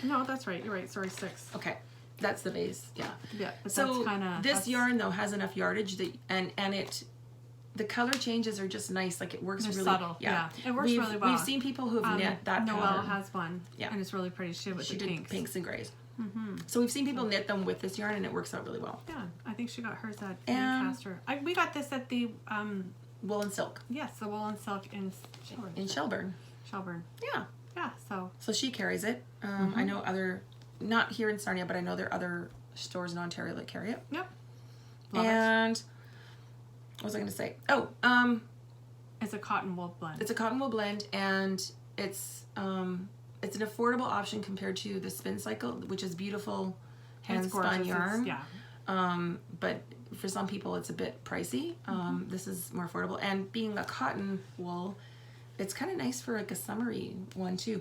No, that's right. You're right. Sorry, 6. okay. That's the base, yeah. Yeah, but So that's kinda, this yarn though has enough yardage that and the color changes are just nice. Like it works really subtle. Yeah. It works really well. We've seen people who have knit that Noelle pattern. has one. Yeah. And it's really pretty. She did pinks. And grays. So we've seen people knit them with this yarn, and it works out really well. Yeah, I think she got hers at And- Lancaster. We got this at the Wool and silk yes, the wool and silk in Shelburne. Shelburne. Yeah. Yeah, So she carries it. I know not here in Sarnia, but I know there are other stores in Ontario that carry it. Yep. Love it. And what was I going to say? Oh, It's a cotton wool blend. it's a cotton wool blend, and it's an affordable option compared to the Spin Cycle, which is beautiful hand spun yarn. But for some people, it's a bit pricey. This is more affordable, and being a cotton wool, it's kind of nice for like a summery one too.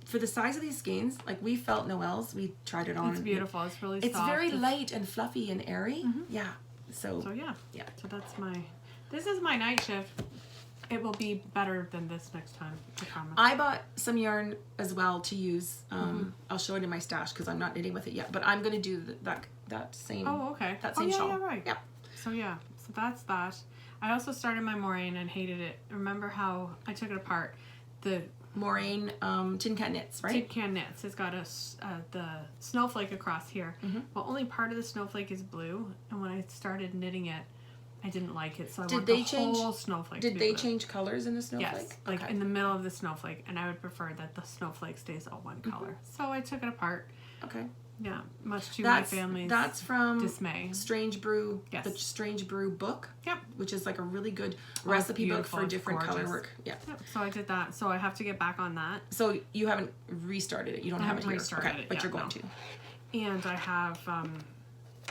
For the size of these skeins, like we felt Noelle's, we tried it on. It's beautiful. It's really It's soft. very light and fluffy and airy. Yeah. So yeah. Yeah. So this is my night shift. It will be better than this next time, I promise. I bought some yarn as well to use. I'll show it in my stash because I'm not knitting with it yet, but I'm going to do that same. Oh, okay. That same shawl. Yeah, right. Yeah. So that's that. I also started my moraine and hated it. Remember how I took it apart? The Moraine Tin Can Knits, right? Tin Can Knits. It's got the snowflake across here. Well, only part of the snowflake is blue, and when I started knitting it, I didn't like it, so I want the whole snowflake to be blue. Change colors in the snowflake? Yes, like in the middle of the snowflake, and I would prefer that the snowflake stays all one color. So I took it apart. Okay. Yeah, much to my family's That's from dismay. Strange Brew, Yes. the Strange Brew book. Yep. Which is like a really good recipe book for different color work. Yeah. Yep. So I did that. So I have to get back on that. So you haven't restarted it. You don't have it here. Restarted Okay, it. but Yeah, you're going no. to. And I have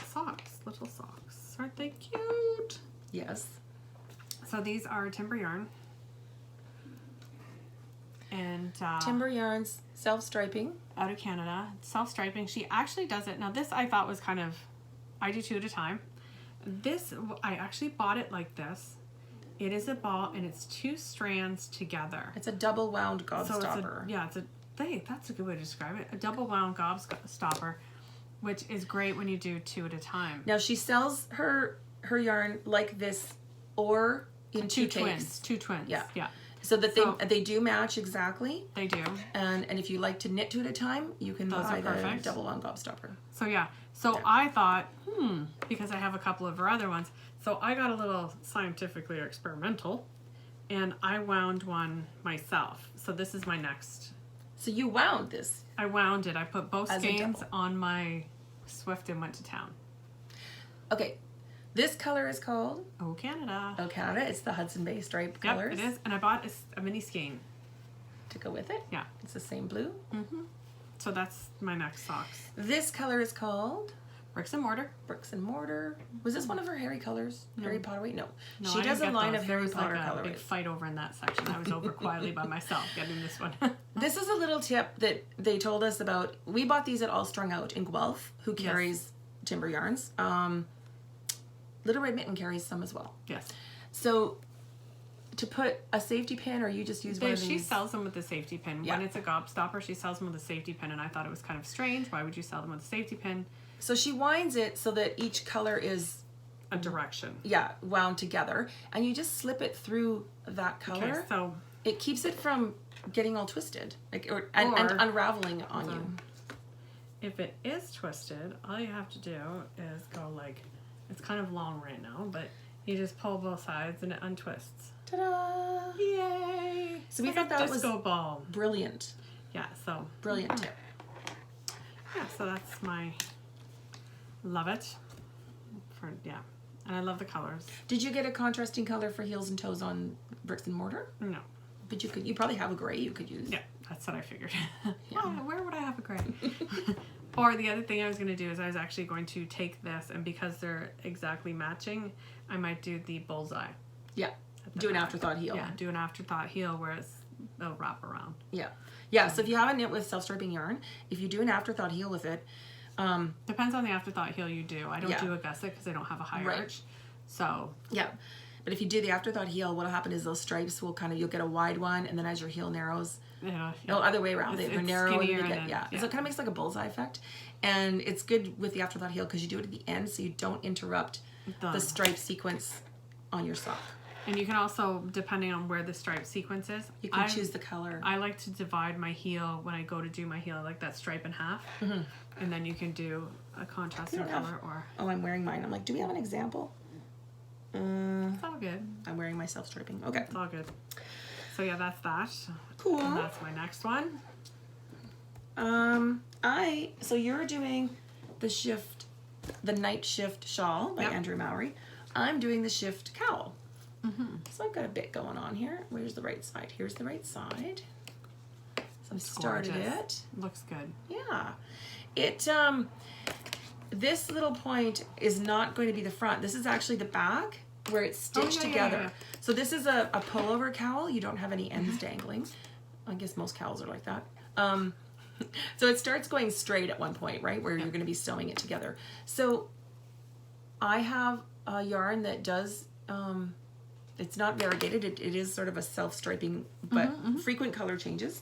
socks, little socks. Aren't they cute? Yes. So these are timber yarn. And Timber yarns, self-striping. out of Canada, self-striping. She actually does it. Now this I thought was kind of, I do 2 at a time. This, I actually bought it like this. It is a ball and it's 2 strands together. It's a double wound gobstopper. That's a good way to describe it. A double wound gobstopper, which is great when you do 2 at a time. Now she sells her yarn like this or in two twins. 2 twins. Yeah. Yeah. So that they do match exactly. They do. And if you like to knit 2 at a time, you can buy the double wound gobstopper. So yeah. So I thought, because I have a couple of her other ones, so I got a little scientifically experimental, and I wound one myself. So this is my next. So you wound this. I wound it. I put both As a skeins double. on my Swift and went to town. Okay. This color is called Oh, Canada. Oh Canada. It's the Hudson Bay stripe colors. Yep, it is. And I bought a mini skein. To go with it. Yeah. It's the same blue. So that's my next socks. This color is called Bricks and mortar. Bricks and Mortar. Was this one of her Harry colors? Harry Potter? Wait, no. No, She I does didn't a get line those. of There Harry was Potter like a colorways. big fight over in that section. I was over quietly by myself getting this one. This is a little tip that they told us about. We bought these at All Strung Out in Guelph, who carries timber yarns. Little Red Mitten carries some as well. Yes. So to put a safety pin, or you just use one of these? She sells them with the safety pin. Yeah. When it's a gobstopper, she sells them with a safety pin, and I thought it was kind of strange. Why would you sell them with a safety pin? So she winds it so that each color is A direction. wound together, and you just slip it through that color. Okay, so It keeps it from getting all twisted, and unraveling on you. if it is twisted, all you have to do is go like, it's kind of long right now, but you just pull both sides and it untwists. Ta-da! Yay! So we It's thought like a that was disco ball. brilliant. Yeah, so Brilliant tip. yeah, so that's my love it. And I love the colors. Did you get a contrasting color for heels and toes on Bricks and Mortar? No. But you probably have a gray you could use. Yeah, that's what I figured. Yeah. Where would I have a gray? Or the other thing I was going to do is I was actually going to take this, and because they're exactly matching, I might do the bullseye. Yeah. Do an afterthought heel. Yeah, do an afterthought heel where they'll wrap around. Yeah. Yeah, so if you have a knit with self-striping yarn, if you do an afterthought heel with it, Depends on the afterthought heel you do. I don't do a gusset because I don't have a high arch. So yeah. But if you do the afterthought heel, what'll happen is those stripes will you'll get a wide one, and then as your heel narrows, Yeah. No, other way around. They're narrow. Skinnier And and then, So it kind of makes like a bullseye effect. And it's good with the afterthought heel because you do it at the end so you don't interrupt the stripe sequence on your sock. And you can also, depending on where the stripe sequence is, you can choose the color. I like to divide my heel when I go to do my heel, like that stripe in half. Mm-hmm. And then you can do a contrasting color or... Oh, I'm wearing mine. I'm like, do we have an example? It's all good. I'm wearing my self-striping. Okay. It's all good. So yeah, that's that. Cool. And that's my next one. So you're doing the night shift shawl by Andrew Mowry. I'm doing the shift cowl. Mm-hmm. So I've got a bit going on here. Where's the right side? Here's the right side. So I've started it. Looks good. Yeah. It, this little point is not going to be the front. This is actually the back where it's stitched together. Yeah. So this is a pullover cowl. You don't have any ends dangling. I guess most cowls are like that. So it starts going straight at one point, right? Where you're going to be sewing it together. So I have a yarn that does, it's not variegated. It is sort of a self-striping, but frequent color changes.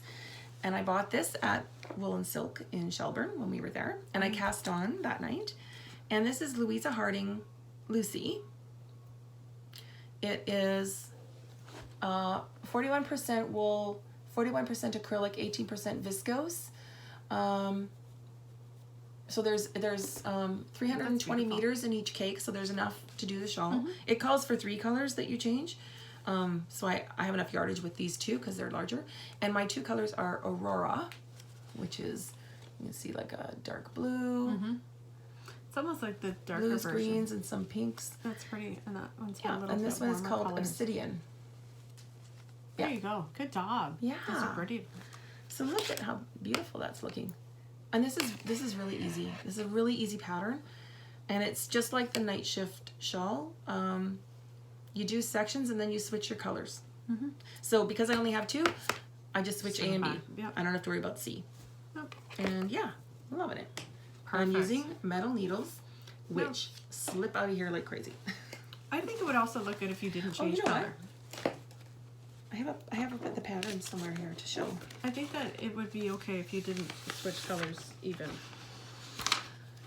And I bought this at Wool and Silk in Shelburne when we were there. And I cast on that night. And this is Louisa Harding Lucy. It is 41% wool, 41% acrylic, 18% viscose. So there's 320 meters in each cake, so there's enough to do the shawl. It calls for 3 colors that you change. So I have enough yardage with these 2 because they're larger. And my 2 colors are Aurora, which is, you can see like a dark blue. It's almost like the darker blues, version. greens, and some pinks. That's pretty. And that one's yeah, a little and this bit one is called colors. Obsidian. There you go. Good job. Yeah. Those are pretty. So look at how beautiful that's looking. And this is really easy. This is a really easy pattern. And it's just like the night shift shawl. You do sections and then you switch your colors. So because I only have 2, I just switch A and B. Yep. I don't have to worry about C. Nope. And yeah, I'm loving it. Perfect. I'm using metal needles, which slip out of here like crazy. I think it would also look good if you didn't change color. I have the pattern somewhere here to show. I think that it would be okay if you didn't switch colors even.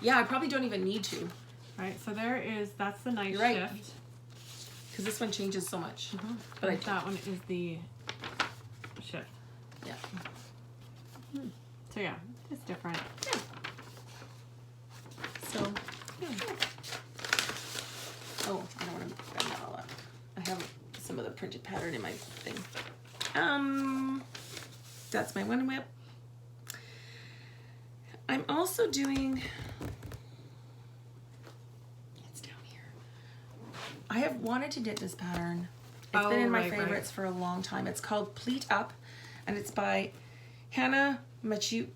Yeah, I probably don't even need to. Right, so that's the night shift. Because this one changes so much. But that one is the shift. Yeah. So yeah, it's different. Yeah. So, yeah. Oh, I don't want to bend that all up. I have some of the printed pattern in my thing. That's my one whip. I'm also doing, it's down here. I have wanted to knit this pattern. It's been in my favorites for a long time. It's called Pleat Up, and it's by Hannah Machuska,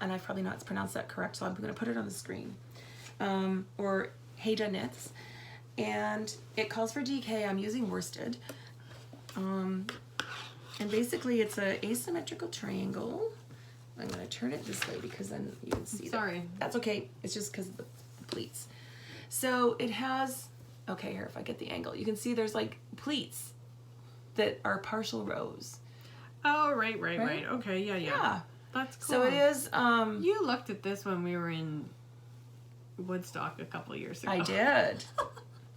and I've probably not pronounced that correct, so I'm going to put it on the screen. Or Haida Knits. And it calls for DK. I'm using worsted. And basically it's a asymmetrical triangle. I'm going to turn it this way because then you can see Sorry. That's okay. It's just because of the pleats. So it has, okay, here, if I get the angle, you can see there's like pleats that are partial rows. Oh, right. Okay, yeah. That's cool. So it is, you looked at this when we were in Woodstock a couple years ago. I did.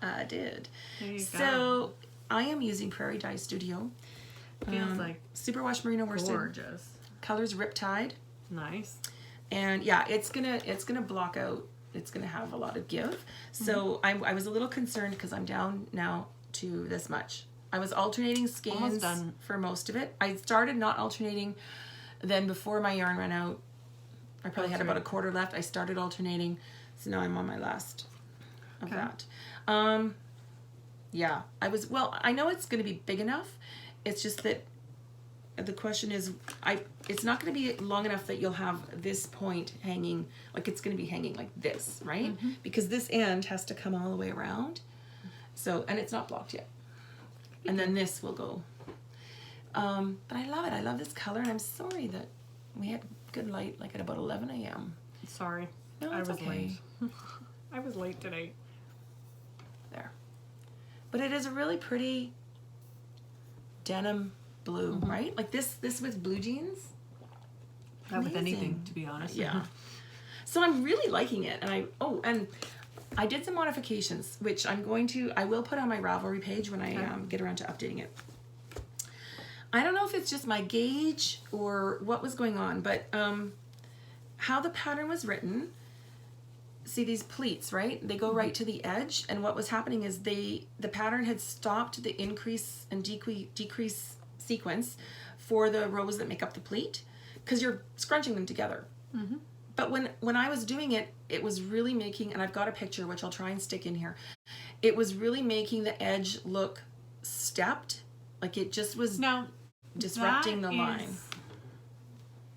I did. There you go. So I am using Prairie Dye Studio. Feels like superwash merino worsted. gorgeous. Colors Riptide. Nice. And yeah, it's gonna block out. It's gonna have a lot of give. So I was a little concerned because I'm down now to this much. I was alternating skeins for most of it. I started not alternating. Then before my yarn ran out, I probably had about a quarter left. I started alternating. So now I'm on my last of that. Yeah, I know it's going to be big enough. It's just that the question is, it's not going to be long enough that you'll have this point hanging, like it's going to be hanging like this, right? Because this end has to come all the way around. So, and it's not blocked yet. And then this will go. But I love it. I love this color, and I'm sorry that we had good light like at about 11 a.m. Sorry. No, I it's was okay. late. I was late today. There. But it is a really pretty denim blue, right? Like this with blue jeans. Not with anything, Amazing. to be honest. Yeah. So I'm really liking it, and I did some modifications, which I will put on my Ravelry page when I get around to updating it. I don't know if it's just my gauge or what was going on, but how the pattern was written, see these pleats, right? They go right to the edge, and what was happening is the pattern had stopped the increase and decrease sequence for the rows that make up the pleat, because you're scrunching them together. But when I was doing it, it was really making, and I've got a picture which I'll try and stick in here, it was really making the edge look stepped, like it just was disrupting the line.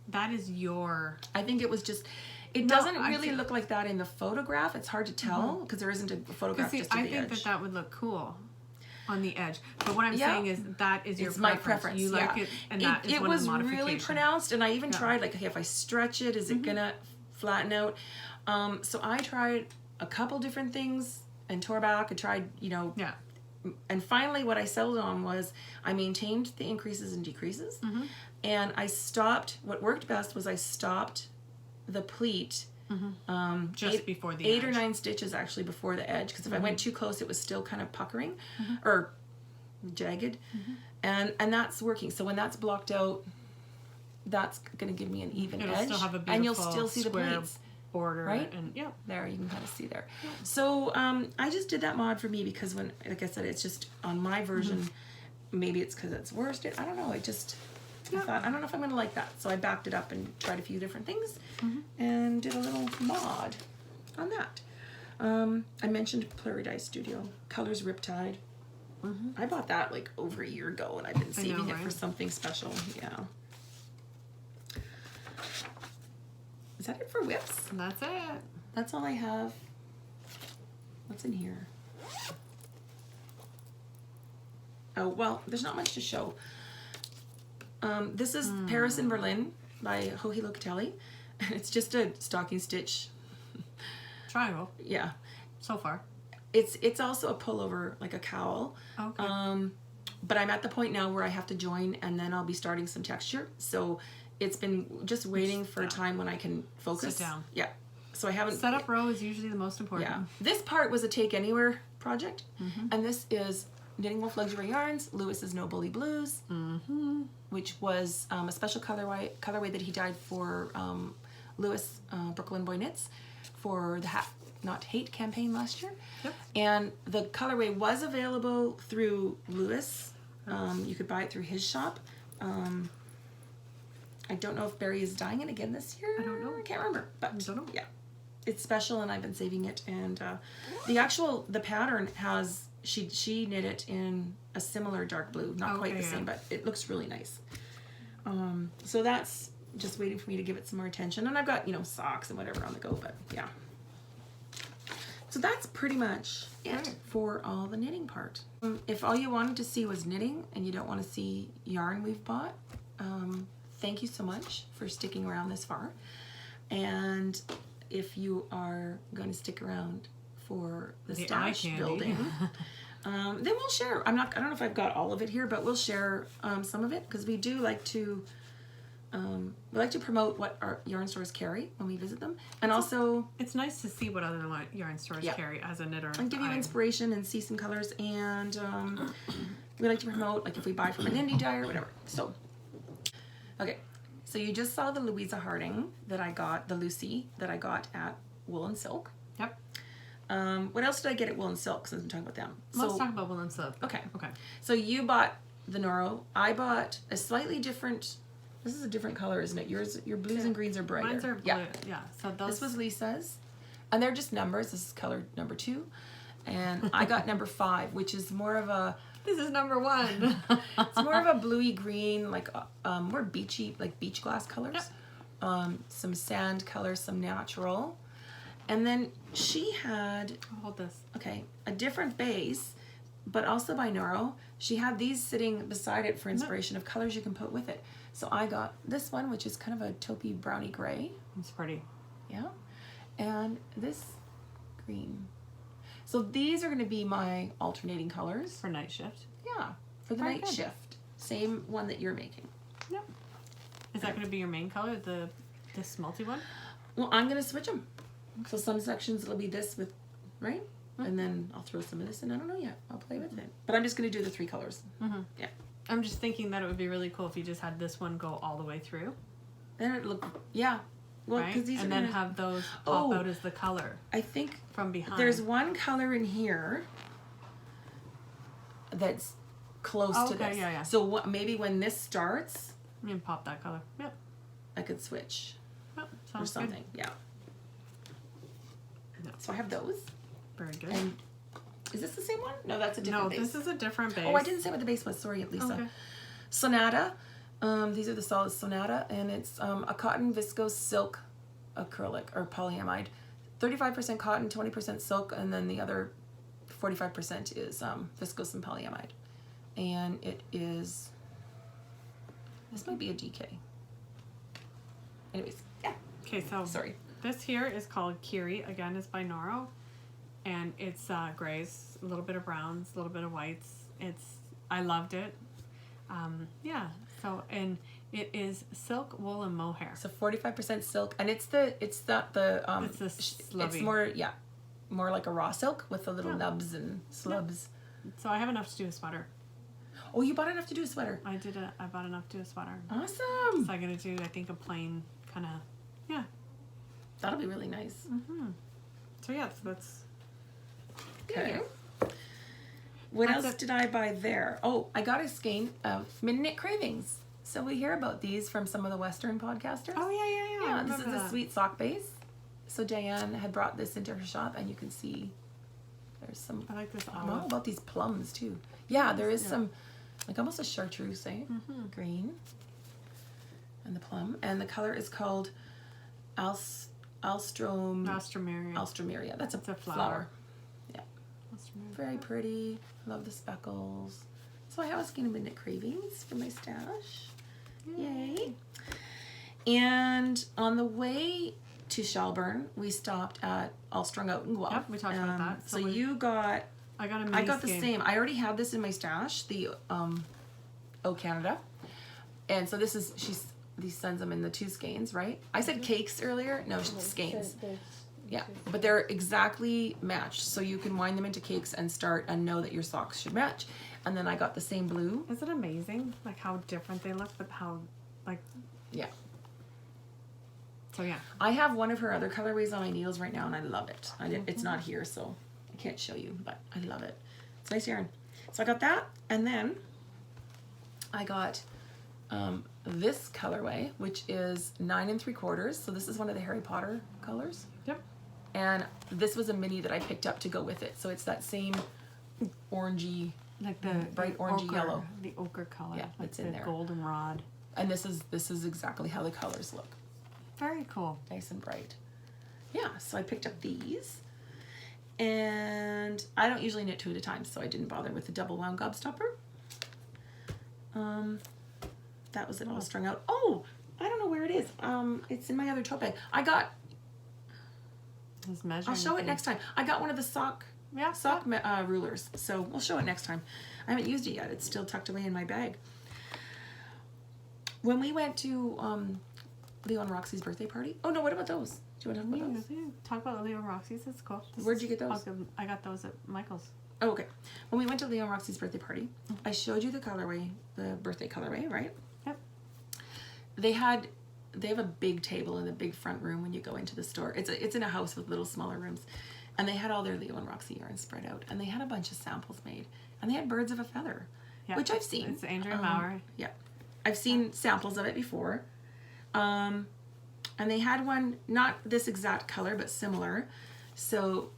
That is your... I think it was just, it doesn't really look like that in the photograph. It's hard to tell because there isn't a photograph just of the edge. I think that would look cool on the edge. But what I'm saying is that is your preference. My preference. You like it, and that is one of the modifications. It was really pronounced, and I even tried, like, okay, if I stretch it, is it gonna flatten out? So I tried a couple different things and tore back. I tried, and finally what I settled on was I maintained the increases and decreases, and I stopped. What worked best was I stopped the pleat just before the 8 or 9 stitches actually before the edge, because if I went too close it was still kind of puckering or jagged, and that's working. So when that's blocked out, that's going to give me an even edge, still have a and you'll still see the pleats border, right? And there you can kind of see there. So I just did that mod for me because when, like I said, it's just on my version. Maybe it's because it's worsted. I don't know. I just I thought, I don't know if I'm going to like that. So I backed it up and tried a few different things and did a little mod on that. I mentioned Plurality Studio, Colors Riptide. I bought that like over a year ago, and I've been saving it for something special. Yeah. Is that it for whips? That's it. That's all I have. What's in here? Oh, well, there's not much to show. This is Paris in Berlin by Joji Locatelli. It's just a stocking stitch triangle. Yeah. So far. It's also a pullover, like a cowl. Okay. But I'm at the point now where I have to join, and then I'll be starting some texture. So it's been just waiting for a time when I can focus. Sit down. Yeah. So I haven't... Setup row is usually the most important. Yeah. This part was a Take Anywhere project, and this is Knitting Wolf Luxury Yarns, Lewis's No Bully Blues, which was a special colorway that he dyed for Lewis Brooklyn Boy Knits for the Not Hate campaign last year. Yep. And the colorway was available through Lewis. You could buy it through his shop. I don't know if Barry is dyeing it again this year. I don't know. I can't remember. But I don't know. Yeah. It's special, and I've been saving it. And the pattern has, she knit it in a similar dark blue. Not quite the same, but it looks really nice. So that's just waiting for me to give it some more attention. And I've got, socks and whatever on the go, but yeah. So that's pretty much it for all the knitting part. If all you wanted to see was knitting and you don't want to see yarn we've bought, thank you so much for sticking around this far. And if you are going to stick around for the stash building, then we'll share. I don't know if I've got all of it here, but we'll share some of it, because we do like to promote what our yarn stores carry when we visit them, and also it's nice to see what other yarn stores carry as a knitter, and give you inspiration and see some colors. And we like to promote, like, if we buy from an indie dyer or whatever. So okay, so you just saw the Louisa Harding that I got, the Lucy that I got at Wool and Silk. Yep. What else did I get at Wool and Silk, since I'm talking about them? Let's talk about Wool and Silk. Okay. Okay. So you bought the Noro. I bought a slightly different. This is a different color, isn't it? Your blues and greens are brighter. Mine's are blue. Yeah. So this was Lisa's, and they're just numbers. This is color number 2, and I got number 5, which is more of a. This is number 1. It's more of a bluey green, like more beachy, like beach glass colors. Yep. Some sand colors, some natural, and then she had. Hold this. Okay, a different base, but also by Noro. She had these sitting beside it for inspiration of colors you can put with it. So I got this one, which is kind of a taupey browny gray. It's pretty. Yeah. And this green. So these are going to be my alternating colors. For night shift. Yeah, for the night shift. Same one that you're making. Yep. Is that going to be your main color, this multi one? Well, I'm going to switch them. So some sections it'll be this with, right? And then I'll throw some of this in. I don't know yet. I'll play with it. But I'm just going to do the 3 colors. Yeah. I'm just thinking that it would be really cool if you just had this one go all the way through. Then it look, yeah. Well, right? because these and are then gonna, have those pop out as the color I think from behind. there's one color in here that's close to this. Yeah. So maybe when this starts, You can pop that color. Yep. I could switch Yep. or Sounds something. Yeah. No. So I have those. Good. Very good. And is this the same one? No, that's a different No, base. this is a different base. Oh, I didn't say what the base was. Sorry, Lisa. Okay. Sonata. These are the solids Sonata, and it's a cotton viscose silk acrylic or polyamide. 35% cotton, 20% silk, and then the other 45% is viscose and polyamide. And it is, this might be a DK. Anyways, yeah. Okay, so Sorry. this here is called Kiri. Again, it's by Noro. And it's grays, a little bit of browns, a little bit of whites. I loved it. Yeah, so, and it is silk, wool, and mohair. So 45% silk, and it's slubby. more, yeah, more like a raw silk with the little nubs and slubs. So I have enough to do a sweater. Oh, you bought enough to do a sweater. I bought enough to do a sweater. Awesome. So I'm going to do, I think, a plain kind of, yeah. That'll be really nice. So yeah, so that's... Okay. What else did I buy there? Oh, I got a skein of Midnight Cravings. So we hear about these from some of the Western podcasters. Oh, yeah. Yeah, this is a sweet sock base. So Diane had brought this into her shop, and you can see there's some... I like this I'm all about these plums, too. Yeah, there is some, like almost a chartreuse, eh? Green. And the plum. And the color is called Alstroemeria. That's a flower. Yeah. Very pretty. Love the speckles. So I have a skein of Midnight Cravings for my stash. Yay. And on the way to Shelburne, we stopped at All Strung Out in Guelph. Yep, we talked about that. So you got... I got a mini I got the skein. same. I already have this in my stash, the O Canada. And so this is, he sends them in the 2 skeins, right? I said cakes earlier. No, skeins. Yeah, but they're exactly matched. So you can wind them into cakes and start and know that your socks should match. And then I got the same blue. Isn't it amazing? Like how different they look, but how, like... Yeah. So yeah. I have one of her other colorways on my needles right now, and I love it. It's not here, so I can't show you, but I love it. It's nice yarn. So I got that, and then I got this colorway, which is 9 3/4. So this is one of the Harry Potter colors. Yep. And this was a mini that I picked up to go with it. So it's that same orangey, Like the bright orangey ochre, yellow. The ochre color. Yeah, like it's in the there. goldenrod. And this is exactly how the colors look. Very cool. Nice and bright. Yeah, so I picked up these. And I don't usually knit 2 at a time, so I didn't bother with the double wound gobstopper. That was it all strung out. Oh, I don't know where it is. It's in my other tote bag. I got... I'll show it next time. I got one of the sock rulers, so we'll show it next time. I haven't used it yet. It's still tucked away in my bag. When we went to Leo and Roxy's birthday party... Oh, no, what about those? Do you want to talk about those? Talk about Leo and Roxy's. That's cool. Where'd you get those? I got those at Michael's. Oh, okay. When we went to Leo and Roxy's birthday party, I showed you the colorway, the birthday colorway, right? Yep. They have a big table in the big front room when you go into the store. It's in a house with little smaller rooms. And they had all their Leo and Roxy yarns spread out. And they had a bunch of samples made. And they had birds of a feather, which I've seen. It's Andrea Maurer. Yeah. I've seen samples of it before. And they had one, not this exact color, but similar. So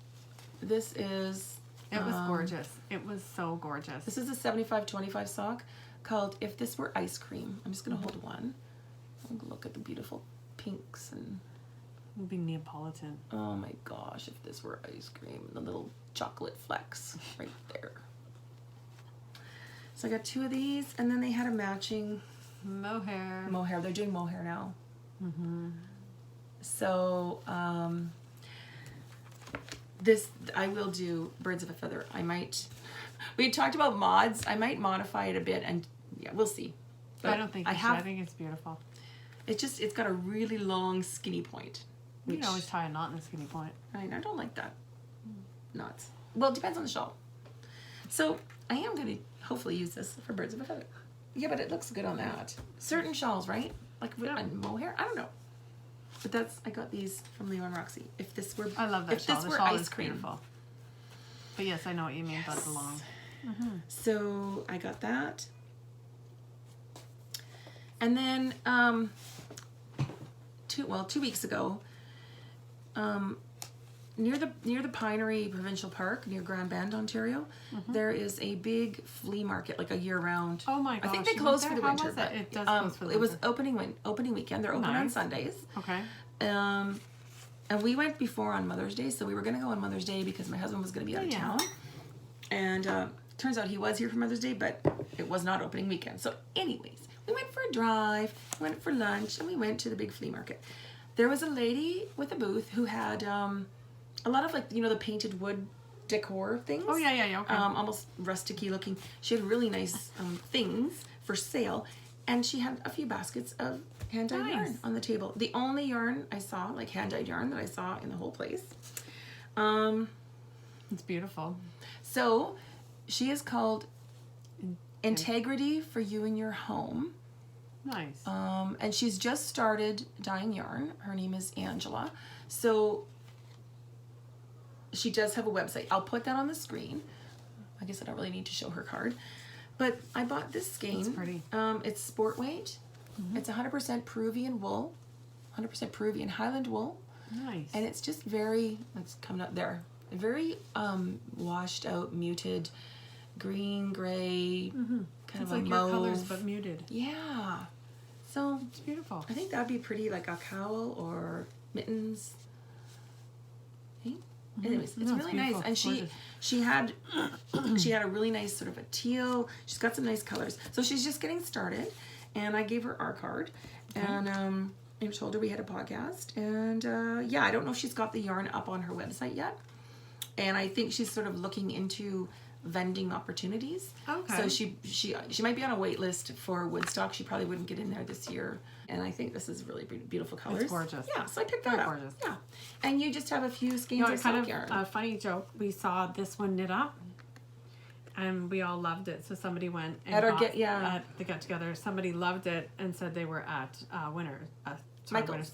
this is... It was gorgeous. It was so gorgeous. This is a 75-25 sock called If This Were Ice Cream. I'm just going to hold one. Look at the beautiful pinks and... It would be Neapolitan. Oh my gosh, if this were ice cream. The little chocolate flecks right there. So I got 2 of these, and then they had a matching... Mohair. Mohair. They're doing mohair now. So, I will do birds of a feather. We had talked about mods. I might modify it a bit and yeah, we'll see. But I don't think I think it's beautiful. It's got a really long skinny point. You can always tie a knot in the skinny point. I don't like that. Knots. Well, it depends on the shawl. So I am going to hopefully use this for birds of a feather. Yeah, but it looks good on that. Certain shawls, right? Like with mohair? I don't know. But I got these from Leo and Roxy. If this were, I love that if shawl. this The were shawl ice is cream. beautiful. But yes, I know what you mean about the long. So I got that. And then 2 weeks ago, near the Pinery Provincial Park near Grand Bend, Ontario, there is a big flea market, like a year-round. Oh my gosh! I think they closed for the How winter. was But, it does close for the it was winter. opening weekend. They're open on Sundays. Okay. And we went before on Mother's Day, so we were gonna go on Mother's Day because my husband was gonna be out of town. And turns out he was here for Mother's Day, but it was not opening weekend. So, anyways, we went for a drive, went for lunch, and we went to the big flea market. There was a lady with a booth who had a lot of, like, you know, the painted wood decor things. Oh yeah. Okay. Almost rusticy looking. She had really nice things for sale, and she had a few baskets of hand-dyed yarn on the table. The only yarn I saw, like hand-dyed yarn that I saw in the whole place. It's beautiful. So she is called Integrity for You and Your Home. Nice. And she's just started dyeing yarn. Her name is Angela. So she does have a website. I'll put that on the screen. I guess I don't really need to show her card. But I bought this skein. It's pretty. It's sport weight. It's 100% Peruvian wool. 100% Peruvian Highland wool. Nice. And it's just very, it's coming up there, very washed out, muted, green, gray, kind It's of like a your mauve. colors, but muted. Yeah. So It's beautiful. I think that'd be pretty, like a cowl or mittens. Hey? Anyways, it's really nice. beautiful. And she had a really nice sort of a teal. She's got some nice colors. So she's just getting started, and I gave her our card, and told her we had a podcast, and yeah, I don't know if she's got the yarn up on her website yet, and I think she's sort of looking into vending opportunities. Okay. So she might be on a wait list for Woodstock. She probably wouldn't get in there this year. And I think this is really beautiful colors. It's gorgeous. Yeah, so I picked that up. Gorgeous. Yeah. And you just have a few skeins of It's silk kind of yarn. a funny joke. We saw this one knit up, and we all loved it. So somebody went and At our got, get- yeah. at the get together. Somebody loved it and said they were at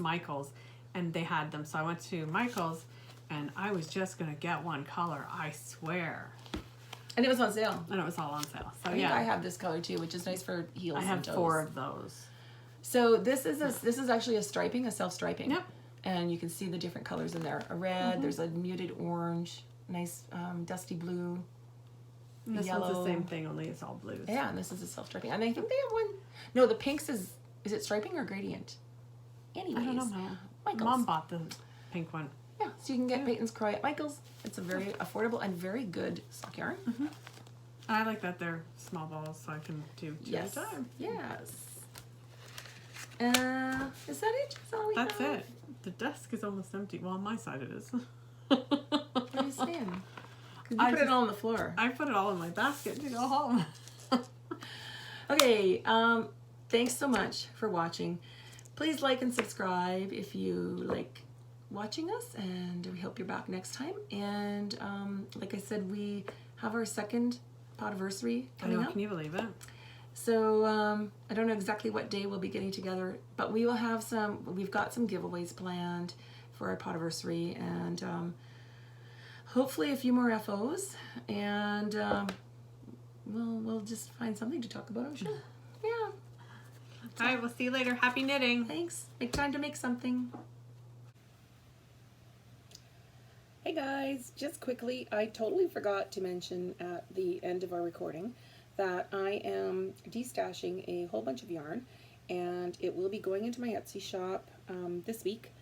Michael's, and they had them. So I went to Michael's, and I was just gonna get one color. I swear. And it was on sale. And it was all on sale. So I think yeah, I have this color too, which is nice for heels I and have toes. 4 of those. So this is actually a striping, a self-striping. Yep. And you can see the different colors in there. A red, there's a muted orange, nice dusty blue. And this yellow. one's the same thing, only it's all blues. Yeah, and this is a self-striping. And I think they have one. No, the pinks is it striping or gradient? Anyways. I don't know. Michael's. Mom bought the pink one. Yeah, so you can get Peyton's Croy at Michael's. It's a very affordable and very good sock yarn. I like that they're small balls, so I can do 2 at a time. Yes. Is that it? Is that all we That's have? it. The desk is almost empty. Well, on my side it is. What are you saying? You I put it all on the floor. I put it all in my basket to go home. Okay, thanks so much for watching. Please like and subscribe if you like watching us, and we hope you're back next time. And like I said, we have our second podiversary coming up. Can you believe it? So I don't know exactly what day we'll be getting together, but we've got some giveaways planned for our podiversary, and hopefully a few more FOs, and we'll just find something to talk about, I'm sure. Yeah. All right, we'll see you later. Happy knitting. Thanks. Make time to make something. Hey guys, just quickly, I totally forgot to mention at the end of our recording that I am destashing a whole bunch of yarn, and it will be going into my Etsy shop this week.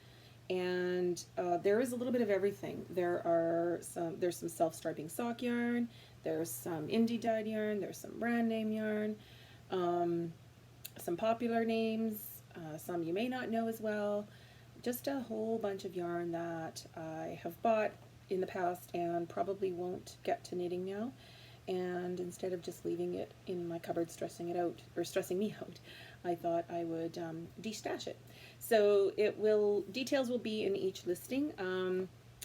And there is a little bit of everything. There's some self-striping sock yarn, there's some indie dyed yarn, there's some brand name yarn, some popular names, some you may not know as well. Just a whole bunch of yarn that I have bought in the past and probably won't get to knitting now. and instead of just leaving it in my cupboard stressing it out, or stressing me out, I thought I would de-stash it. So details will be in each listing.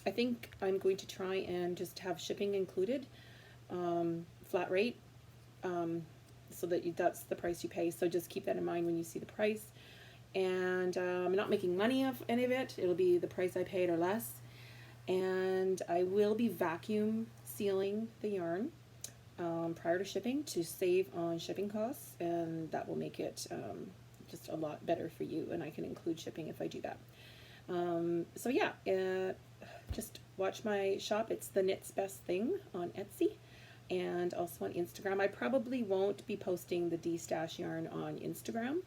I think I'm going to try and just have shipping included, flat rate, so that that's the price you pay. So just keep that in mind when you see the price. And I'm not making money off any of it. It'll be the price I paid or less. And I will be vacuum sealing the yarn prior to shipping to save on shipping costs, and that will make it just a lot better for you, and I can include shipping if I do that. So yeah, just watch my shop. It's the Knit's Best Thing on Etsy and also on Instagram. I probably won't be posting the de-stash yarn on Instagram,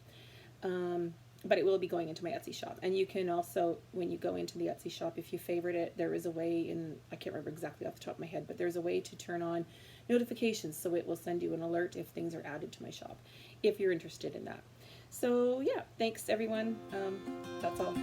but it will be going into my Etsy shop. And you can also, when you go into the Etsy shop, if you favorite it, there is a way I can't remember exactly off the top of my head, but there's a way to turn on notifications so it will send you an alert if things are added to my shop, if you're interested in that. So yeah, thanks everyone. That's all.